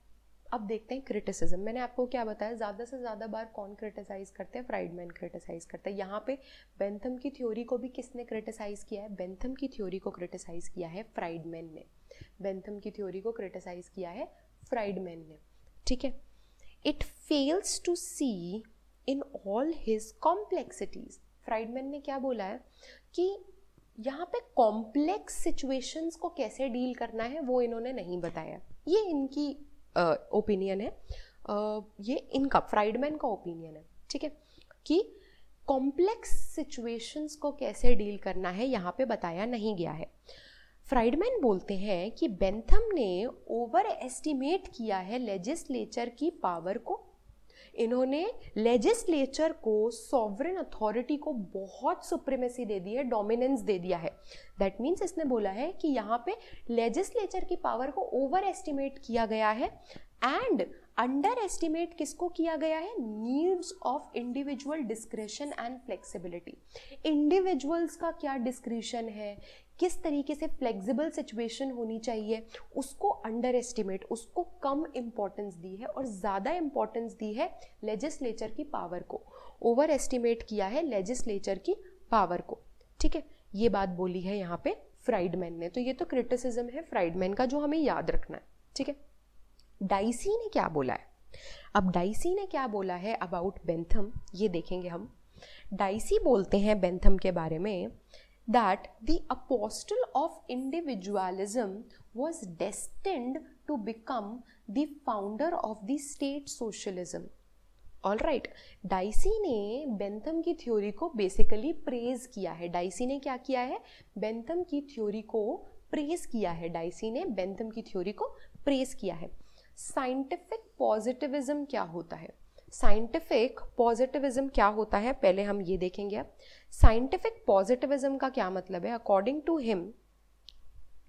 देखते हैं क्रिटिसिज्म। मैंने आपको क्या बताया, ज़्यादा से ज़्यादा बार कौन क्रिटिसाइज़ करते हैं, फ्राइडमैन क्रिटिसाइज़ करते हैं। यहाँ पे बेंथम की थ्योरी को भी किसने क्रिटिसाइज़ किया है, बेंथम की थ्योरी को क्रिटिसाइज़ किया है फ्राइडमैन ने। बेंथम की थ्योरी को क्रिटिसाइज़ किया है फ्राइडमैन ने, ठीक है। It fails to see in all his complexities. Friedman ने क्या बोला है कि यहाँ पे कॉम्प्लेक्स सिचुएशंस को कैसे डील करना है वो इन्होंने नहीं बताया। ये इनकी ओपिनियन है, ये इनका, फ्राइडमैन का ओपिनियन है, ठीक है, कि कॉम्प्लेक्स सिचुएशंस को कैसे डील करना है यहाँ पे बताया नहीं गया है। फ्राइडमैन बोलते हैं कि बेंथम ने ओवर एस्टिमेट किया है लेजिस्लेचर की पावर को। इन्होंने लेजिस्लेचर को, सॉवरेन अथॉरिटी को बहुत सुप्रीमेसी दे दी है, डोमिनेंस दे दिया है। दैट मीन्स इसने बोला है कि यहाँ पे लेजिस्लेचर की पावर को ओवर एस्टिमेट किया गया है एंड अंडर एस्टिमेट किसको किया गया है, needs of individual discretion and flexibility. Individuals का क्या डिस्क्रिशन है, किस तरीके से फ्लेक्सिबल सिचुएशन होनी चाहिए, उसको अंडर एस्टिमेट, उसको कम इम्पोर्टेंस दी है और ज़्यादा इम्पोर्टेंस दी है लेजिस्लेचर की पावर को। ओवर एस्टिमेट किया है लेजिस्लेचर की पावर को, ठीक है। ये बात बोली है यहाँ पे फ्राइडमैन ने। तो ये तो क्रिटिसिज्म है फ्राइडमैन का जो हमें याद रखना है, ठीक है। डाइसी ने क्या बोला है? अब डाइसी ने क्या बोला है अबाउट बेंथम, ये देखेंगे हम। डाइसी बोलते हैं बेंथम के बारे में that the apostle of individualism was destined to become the founder of the state socialism. All right, dicey ने बेंथम की थ्योरी को बेसिकली प्रेज किया है। डाइसी ने क्या किया है? बेंथम की थ्योरी को प्रेज किया है। डाइसी ने बेंथम की थ्योरी को प्रेज किया है। साइंटिफिक पॉजिटिविज्म क्या होता है? साइंटिफिक पॉजिटिविज्म क्या होता है पहले हम ये देखेंगे। अब साइंटिफिक पॉजिटिविज्म का क्या मतलब है? अकॉर्डिंग टू हिम,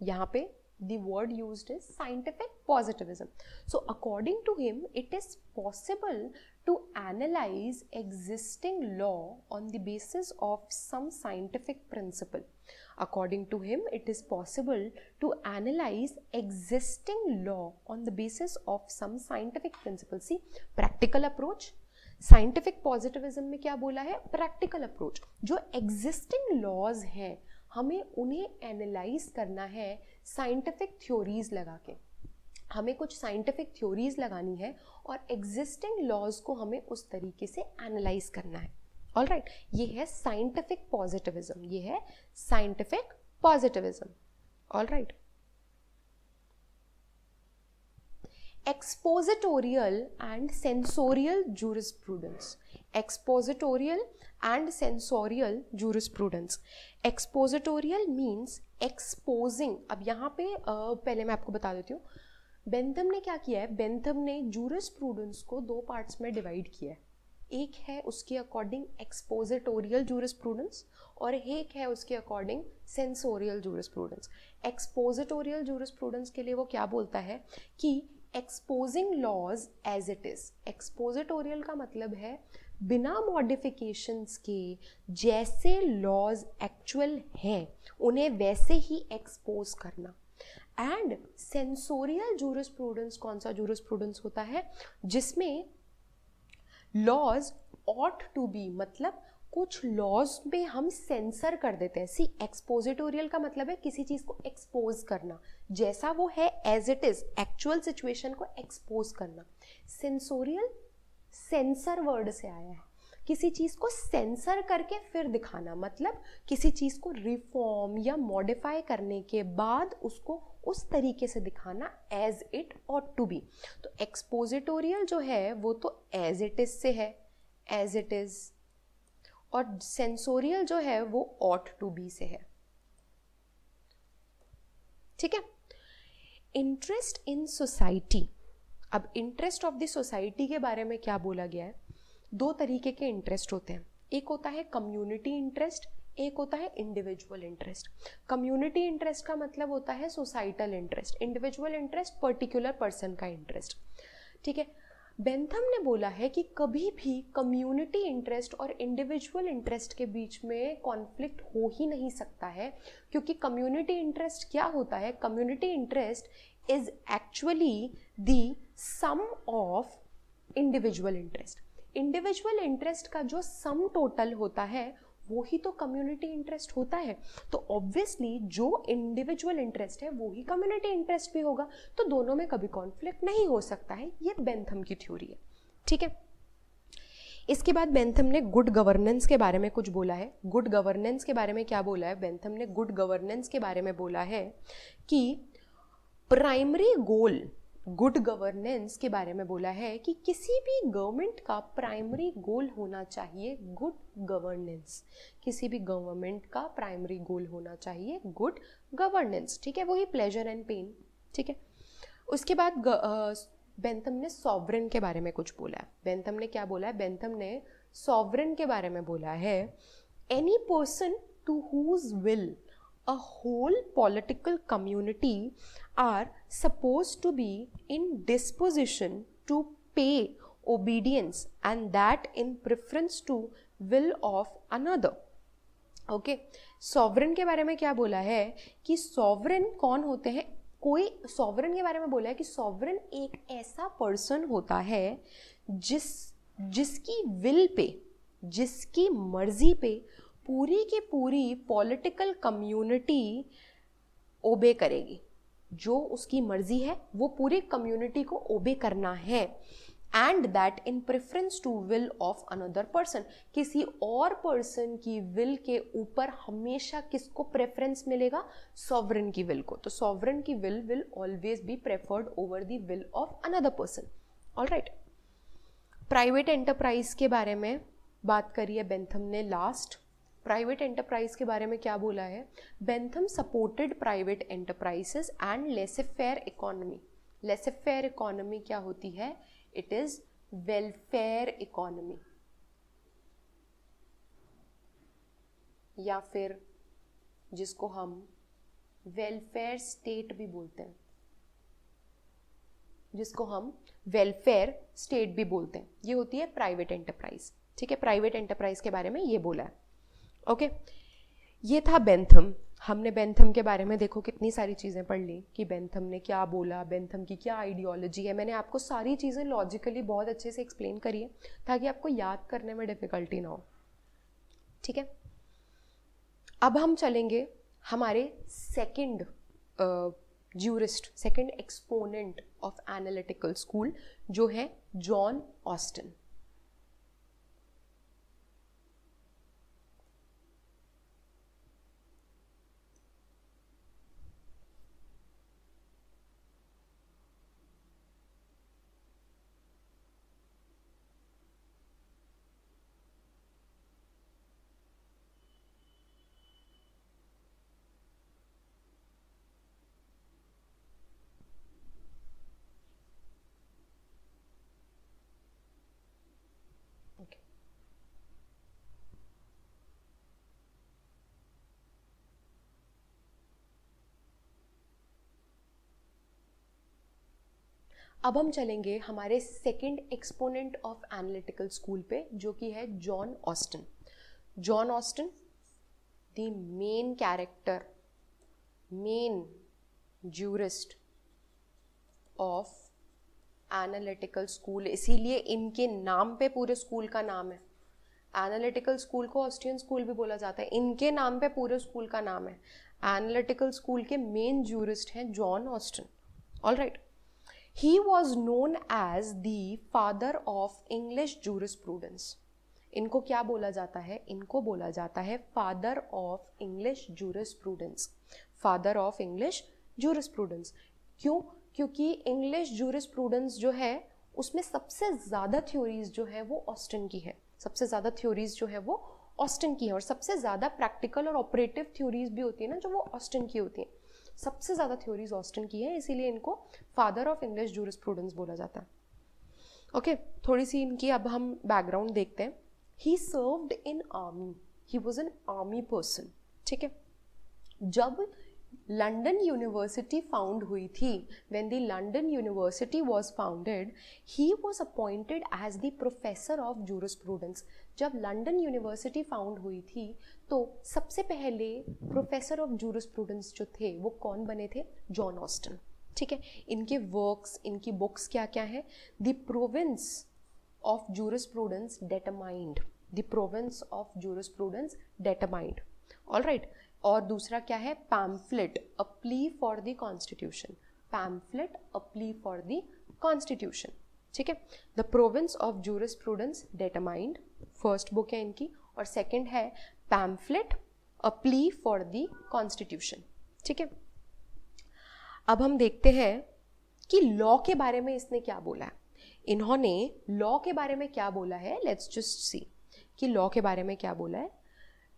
यहाँ पे the word used is scientific positivism. So according to him, it is possible to analyze existing law on the basis of some scientific principle. According to him, it is possible to analyze existing law on the basis of some scientific principle. See, practical approach. Scientific positivism में क्या बोला है? Practical approach. जो एग्जिस्टिंग लॉज हैं हमें उन्हें एनालाइज करना है साइंटिफिक थ्योरीज लगा के। हमें कुछ साइंटिफिक थ्योरीज लगानी है और एग्जिस्टिंग लॉज को हमें उस तरीके से एनालाइज करना है। ऑलराइट, ये है साइंटिफिक पॉजिटिविज्म, ये है scientific positivism. Alright, expositorial and sensorial jurisprudence. Expositorial and sensorial jurisprudence. Expositorial means exposing. अब यहाँ पे पहले मैं आपको बता देती हूँ, बेंथम ने क्या किया है? बेंथम ने jurisprudence को दो पार्ट्स में डिवाइड किया है। एक है उसके अकॉर्डिंग एक्सपोजिटोरियल जूरिस्प्रूडेंस और एक है उसके according sensorial jurisprudence. Expository jurisprudence के लिए वो क्या बोलता है कि exposing laws as it is. Expository का मतलब है बिना मॉडिफिकेशंस के जैसे लॉज एक्चुअल हैं उन्हें वैसे ही एक्सपोज करना। एंड सेंसोरियल जूरिस्प्रूडेंस कौन सा जूरिस्प्रूडेंस होता है? जिसमें लॉज ऑट टू बी, मतलब कुछ लॉज में हम सेंसर कर देते हैं। सी, एक्सपोजिटोरियल का मतलब है किसी चीज को एक्सपोज करना, जैसा वो है as it is, actual situation को एक्सपोज करना। सेंसोरियल सेंसर वर्ड से आया है, किसी चीज को सेंसर करके फिर दिखाना, मतलब किसी चीज को रिफॉर्म या मॉडिफाई करने के बाद उसको उस तरीके से दिखाना as it ought to be. तो एक्सपोजिटोरियल जो है वो तो एज इट इज से है, एज इट इज, और सेंसोरियल जो है वो ऑट टू बी से है। ठीक है। Interest in society. अब इंटरेस्ट ऑफ द सोसाइटी के बारे में क्या बोला गया है? दो तरीके के इंटरेस्ट होते हैं, एक होता है कम्युनिटी इंटरेस्ट, एक होता है इंडिविजुअल इंटरेस्ट। कम्युनिटी इंटरेस्ट का मतलब होता है societal interest, individual interest particular person का इंटरेस्ट। ठीक है। बेंथम ने बोला है कि कभी भी कम्युनिटी इंटरेस्ट और इंडिविजुअल इंटरेस्ट के बीच में कॉन्फ्लिक्ट हो ही नहीं सकता है, क्योंकि कम्युनिटी इंटरेस्ट क्या होता है? Community interest is actually the sum of individual interest. Individual interest का जो सम टोटल होता है वो ही तो कम्युनिटी इंटरेस्ट होता है। तो ऑब्वियसली जो इंडिविजुअल इंटरेस्ट है वो ही कम्युनिटी इंटरेस्ट भी होगा, तो दोनों में कभी कॉन्फ्लिक्ट नहीं हो सकता है। ये बेंथम की थ्योरी है। ठीक है। इसके बाद बेंथम ने गुड गवर्नेंस के बारे में कुछ बोला है। गुड गवर्नेंस के बारे में क्या बोला है? बेंथम ने गुड गवर्नेंस के बारे में बोला है कि प्राइमरी गोल, गुड गवर्नेंस के बारे में बोला है कि किसी भी गवर्नमेंट का प्राइमरी गोल होना चाहिए गुड गवर्नेंस। किसी भी गवर्नमेंट का प्राइमरी गोल होना चाहिए गुड गवर्नेंस। ठीक है, वही प्लेजर एंड पेन। ठीक है। उसके बाद बेंथम ने सॉवरेन के बारे में कुछ बोला है। बेंथम ने क्या बोला है? बेंथम ने सॉवरेन के बारे में बोला है, any person to whose will a whole political community are supposed to be in disposition to pay obedience and that in preference to will of another. Okay, sovereign के बारे में क्या बोला है कि sovereign कौन होते हैं? कोई sovereign के बारे में बोला है कि sovereign एक ऐसा person होता है जिसकी will पे, जिसकी मर्जी पे पूरी की पूरी पॉलिटिकल कम्युनिटी ओबे करेगी, जो उसकी मर्जी है वो पूरी कम्युनिटी को ओबे करना है, and that in preference to will of another person, किसी और पर्सन की विल के ऊपर हमेशा किसको प्रेफरेंस मिलेगा, सॉवरेन की विल को। तो सॉवरेन की will always be preferred over the will of another person. Alright, private enterprise के बारे में बात करी है बेंथम ने लास्ट। प्राइवेट एंटरप्राइज के बारे में क्या बोला है, Bentham supported private enterprises and laissez faire economy. Laissez faire economy क्या होती है, इट इज वेलफेयर इकोनॉमी, या फिर जिसको हम वेलफेयर स्टेट भी बोलते हैं, जिसको हम वेलफेयर स्टेट भी बोलते हैं, ये होती है प्राइवेट एंटरप्राइज। ठीक है, प्राइवेट एंटरप्राइज के बारे में ये बोला है। ओके, ये था बेंथम। हमने बेंथम के बारे में देखो कितनी सारी चीज़ें पढ़ ली कि बेंथम ने क्या बोला, बेंथम की क्या आइडियोलॉजी है। मैंने आपको सारी चीज़ें लॉजिकली बहुत अच्छे से एक्सप्लेन करी है ताकि आपको याद करने में डिफिकल्टी ना हो। ठीक है, अब हम चलेंगे हमारे second jurist, second exponent of analytical school, जो है जॉन ऑस्टिन। अब हम चलेंगे हमारे second exponent of analytical school पे, जो कि है John Austin. John Austin the main character, main jurist of analytical school, इसीलिए इनके नाम पे पूरे स्कूल का नाम है। एनालिटिकल स्कूल को ऑस्टियन स्कूल भी बोला जाता है, इनके नाम पे पूरे स्कूल का नाम है। एनालिटिकल स्कूल के मेन ज्यूरिस्ट हैं John Austin. Alright, he was known as the father of English jurisprudence। इनको क्या बोला जाता है, इनको बोला जाता है father of English jurisprudence, father of English jurisprudence। क्यों? क्योंकि English jurisprudence जो है उसमें सबसे ज़्यादा थ्योरीज जो है वो ऑस्टिन की है, सबसे ज़्यादा थ्योरीज जो है वो ऑस्टिन की है, और सबसे ज़्यादा प्रैक्टिकल और ऑपरेटिव थ्योरीज भी होती है ना जो वो ऑस्टिन की होती हैं। सबसे ज़्यादा थ्योरीज ऑस्टिन की है, इसीलिए इनको फादर ऑफ इंग्लिश जूरिस्प्रूडेंस बोला जाता है। ओके, थोड़ी सी इनकी अब हम बैकग्राउंड देखते हैं। He served in army, he was an army person. ठीक है, जब लंदन यूनिवर्सिटी फाउंड हुई थी, when the London university was founded, he was appointed as the professor of jurisprudence. जब लंदन यूनिवर्सिटी फाउंड हुई थी तो सबसे पहले प्रोफेसर ऑफ जूरिस्प्रूडेंस जो थे वो कौन बने थे, जॉन ऑस्टिन। ठीक है, इनके वर्क्स, इनकी बुक्स क्या क्या है, the province of jurisprudence determined, the province of jurisprudence determined. Alright, और दूसरा क्या है, pamphlet a plea for the constitution, pamphlet a plea for the constitution. ठीक है, the province of jurisprudence determined first book है इनकी, और सेकंड है pamphlet a plea for the constitution. ठीक है, अब हम देखते हैं कि लॉ के बारे में इसने क्या बोला है। इन्होंने लॉ के बारे में क्या बोला है, लेट्स जस्ट सी कि लॉ के बारे में क्या बोला है।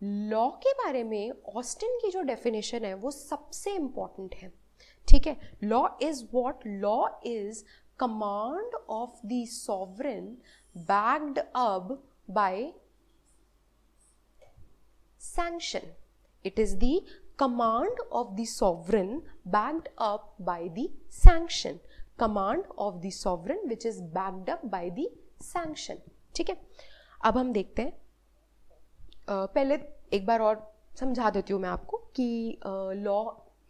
लॉ के बारे में ऑस्टिन की जो डेफिनेशन है वो सबसे इंपॉर्टेंट है। ठीक है, law is what, law is command of the sovereign backed up by sanction. It is the command of the sovereign backed up by the sanction. Command of the sovereign which is backed up by the sanction. ठीक है, अब हम देखते हैं, पहले एक बार और समझा देती हूँ मैं आपको कि law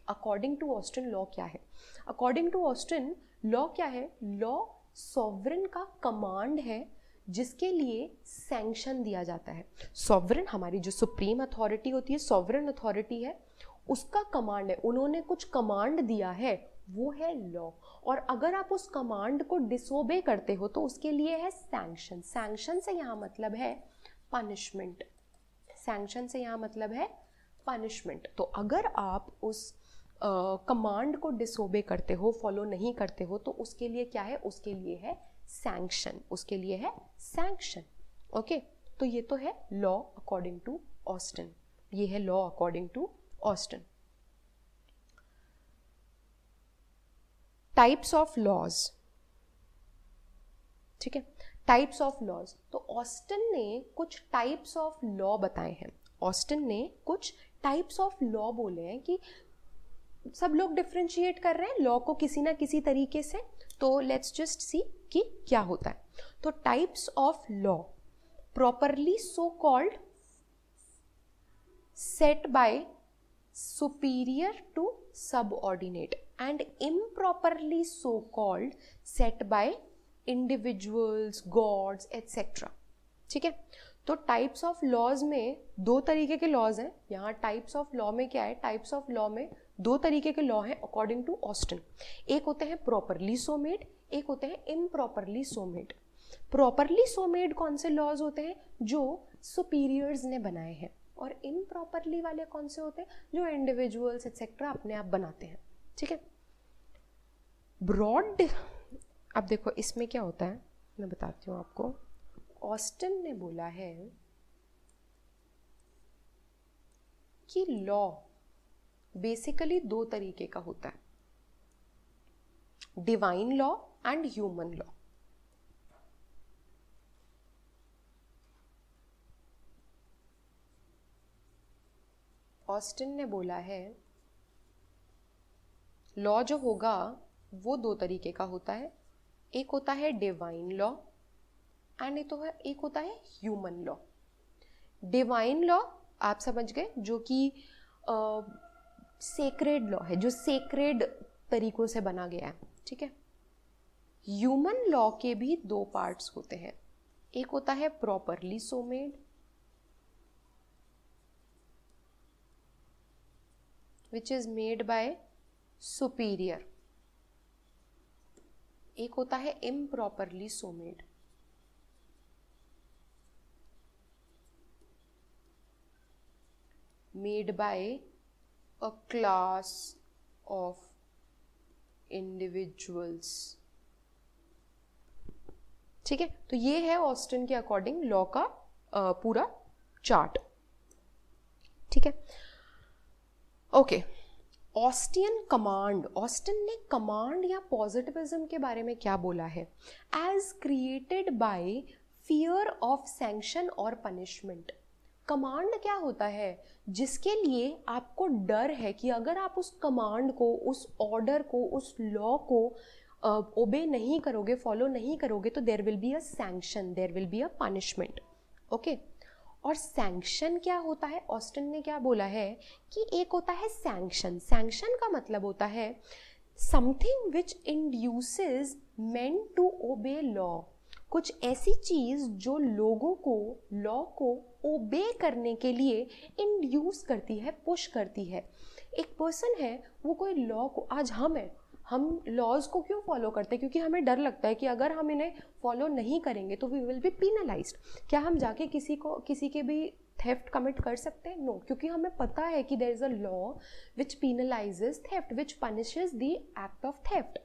according to Austin law क्या है। अकॉर्डिंग टू ऑस्टिन लॉ क्या है, लॉ सॉवरेन का कमांड है जिसके लिए सैंक्शन दिया जाता है। सॉवरेन हमारी जो सुप्रीम अथॉरिटी होती है, सॉवरेन अथॉरिटी है, उसका कमांड है, उन्होंने कुछ कमांड दिया है, वो है लॉ। और अगर आप उस कमांड को डिसोबे करते हो तो उसके लिए है सैंक्शन। सैंक्शन से यहाँ मतलब है पनिशमेंट। सैंक्शन से यहाँ मतलब है पनिशमेंट। तो अगर आप उस कमांड को डिसोबे करते हो, फॉलो नहीं करते हो, तो उसके लिए क्या है, उसके लिए है सैंक्शन, उसके लिए है सैंक्शन। ओके, तो ये तो है लॉ अकॉर्डिंग टू ऑस्टिन, ये है law according to Austin. Types of laws, ठीक है, टाइप्स ऑफ लॉज। तो ऑस्टिन ने कुछ टाइप्स ऑफ लॉ बताए हैं। ऑस्टिन ने कुछ टाइप्स ऑफ लॉ बोले हैं कि सब लोग डिफरेंशिएट कर रहे हैं लॉ को किसी ना किसी तरीके से। तो लेट्स जस्ट सी कि क्या होता है। तो types of law, properly so called set by superior to subordinate and improperly so called set by individuals, gods, etc. ठीक है, तो टाइप्स ऑफ लॉज में दो तरीके के लॉज हैं। यहाँ टाइप्स ऑफ लॉ में क्या है, टाइप्स ऑफ लॉ में दो तरीके के लॉ हैं अकॉर्डिंग टू ऑस्टिन। एक होते हैं प्रॉपरली सो मेड, एक होते हैं improperly so made. Properly so made कौन से लॉज होते हैं, जो सुपीरियर्स ने बनाए हैं, और इम्प्रॉपरली वाले कौन से होते हैं, जो इंडिविजुअल्स एक्सेट्रा अपने आप बनाते हैं। ठीक है, ब्रॉड, अब देखो इसमें क्या होता है मैं बताती हूँ आपको। ऑस्टिन ने बोला है कि लॉ बेसिकली दो तरीके का होता है, divine law and human law. Austin ने बोला है लॉ जो होगा वो दो तरीके का होता है, एक होता है डिवाइन लॉ एंड एक होता है ह्यूमन लॉ। डिवाइन लॉ आप समझ गए, जो कि सेक्रेड लॉ है, जो सेक्रेड तरीकों से बना गया है। ठीक है, ह्यूमन लॉ के भी दो पार्ट्स होते हैं, एक होता है properly so made which is made by superior, एक होता है improperly so made। made by a class of individuals। ठीक है, तो ये है ऑस्टिन के अकॉर्डिंग लॉ का पूरा चार्ट। ठीक है, ओके, ऑस्टियन कमांड, ऑस्टिन ने कमांड या पॉजिटिविज्म के बारे में क्या बोला है, as created by fear of sanction और पनिशमेंट। कमांड क्या होता है, जिसके लिए आपको डर है कि अगर आप उस कमांड को, उस ऑर्डर को, उस लॉ को ओबे नहीं करोगे, फॉलो नहीं करोगे, तो there will be a sanction, there will be a punishment. Okay, और सैंक्शन क्या होता है, ऑस्टिन ने क्या बोला है कि एक होता है सैंक्शन। सैंक्शन का मतलब होता है something which induces men to obey law, कुछ ऐसी चीज जो लोगों को लॉ को ओबे करने के लिए इंड्यूस करती है, पुश करती है। एक पर्सन है, वो कोई लॉ को, आज हम लॉज को क्यों फॉलो करते हैं, क्योंकि हमें डर लगता है कि अगर हम इन्हें फॉलो नहीं करेंगे तो वी विल बी पीनलाइज्ड। क्या हम जाके किसी के भी थेफ्ट कमिट कर सकते हैं? नो, क्योंकि हमें पता है कि there is a law which penalises theft, which punishes the act of theft.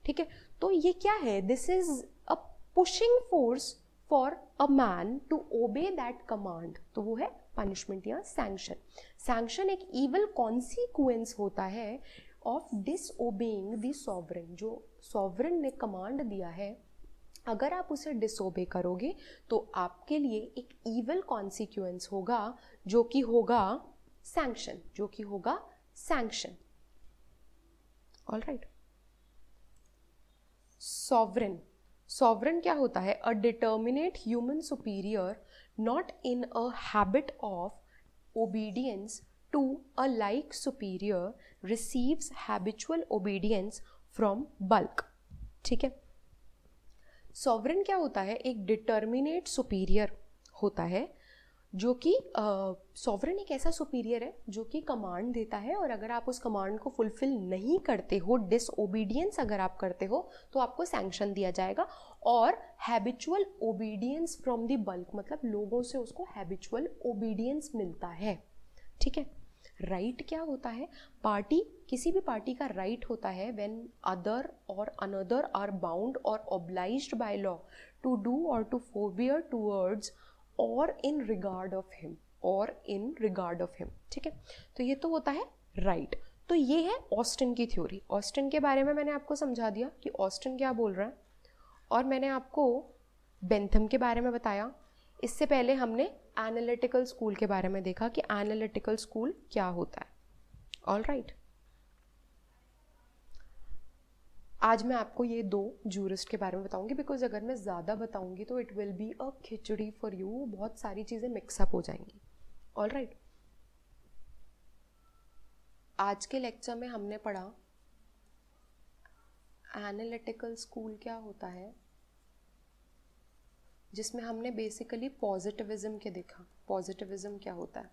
ठीक है, तो ये क्या है, this is a pushing force for a man to obey that command, तो वो है पनिशमेंट या सैंक्शन। सैंक्शन एक इवल कॉन्सिक्वेंस होता है ऑफ डिसओबेइंग द सॉवरेन, जो सॉवरेन ने कमांड दिया है, अगर आप उसे डिसओबे करोगे तो आपके लिए एक इवल कॉन्सिक्वेंस होगा, जो कि होगा सैंक्शन, जो कि होगा सैंक्शन। ऑलराइट, सॉवरेन, सॉवरेन क्या होता है, a determinate human superior not in a habit of obedience to a like superior receives habitual obedience from bulk। ठीक है, सॉवरेन क्या होता है, एक डिटर्मिनेट सुपीरियर होता है जो कि सॉवरेन एक ऐसा सुपीरियर है जो कि कमांड देता है, और अगर आप उस कमांड को फुलफिल नहीं करते हो, डिसओबीडियंस अगर आप करते हो, तो आपको सैंक्शन दिया जाएगा। और habitual obedience from the bulk, मतलब लोगों से उसको हैबिचुअल ओबीडियंस मिलता है। ठीक है। राइट क्या होता है? पार्टी, किसी भी पार्टी का राइट होता है when other or another are bound or obliged by law to do or to forbear towards or in regard of him, और इन रिगार्ड ऑफ हिम। ठीक है, तो ये तो होता है राइट। तो ये है ऑस्टिन की थ्योरी। ऑस्टिन के बारे में मैंने आपको समझा दिया कि ऑस्टिन क्या बोल रहा है, और मैंने आपको बेंथम के बारे में बताया। इससे पहले हमने एनालिटिकल स्कूल के बारे में देखा कि एनालिटिकल स्कूल क्या होता है। ऑल राइट, आज मैं आपको ये दो जूरिस्ट के बारे में बताऊंगी, बिकॉज अगर मैं ज़्यादा बताऊंगी तो it will be a khichdi for you, बहुत सारी चीज़ें मिक्सअप हो जाएंगी। ऑल राइट, आज के लेक्चर में हमने पढ़ा एनालिटिकल स्कूल क्या होता है, जिसमें हमने बेसिकली पॉजिटिविज्म के देखा, पॉजिटिविज्म क्या होता है।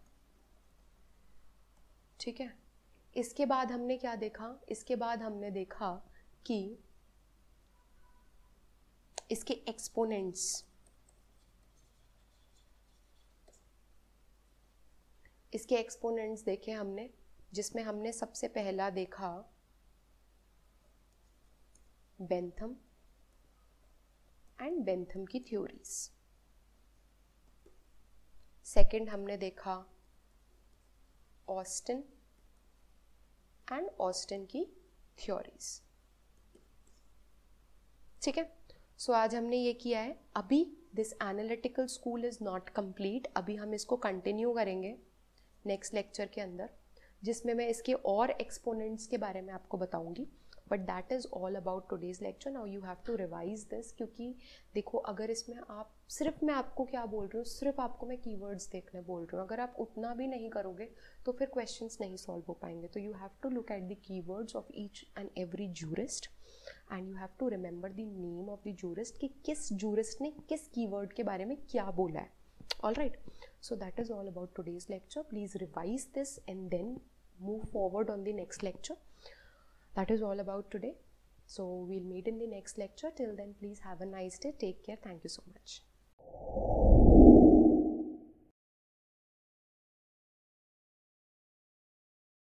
ठीक है, इसके बाद हमने क्या देखा? इसके बाद हमने देखा कि इसके एक्सपोनेंट्स, इसके एक्सपोनेंट्स देखे हमने, जिसमें हमने सबसे पहला देखा बेंथम एंड बेंथम की थ्योरीज। सेकंड हमने देखा ऑस्टिन एंड ऑस्टिन की थ्योरीज। ठीक है, सो आज हमने ये किया है। अभी this analytical school is not complete, अभी हम इसको कंटिन्यू करेंगे नेक्स्ट लेक्चर के अंदर, जिसमें मैं इसके और एक्सपोनेंट्स के बारे में आपको बताऊंगी। But that is all about today's lecture. Now you have to revise this, क्योंकि देखो अगर इसमें आप सिर्फ, मैं आपको क्या बोल रही हूँ, सिर्फ आपको मैं कीवर्ड्स देखने बोल रही हूँ, अगर आप उतना भी नहीं करोगे तो फिर क्वेश्चंस नहीं सॉल्व हो पाएंगे। तो you have to look at the keywords of each and every jurist, and you have to remember the name of the jurist, कि किस जूरिस्ट ने किस कीवर्ड के बारे में क्या बोला है। All right, so that is all about today's lecture. Please revise this and then move forward on the next lecture. That is all about today. So we'll meet in the next lecture. Till then, please have a nice day. Take care. Thank you so much.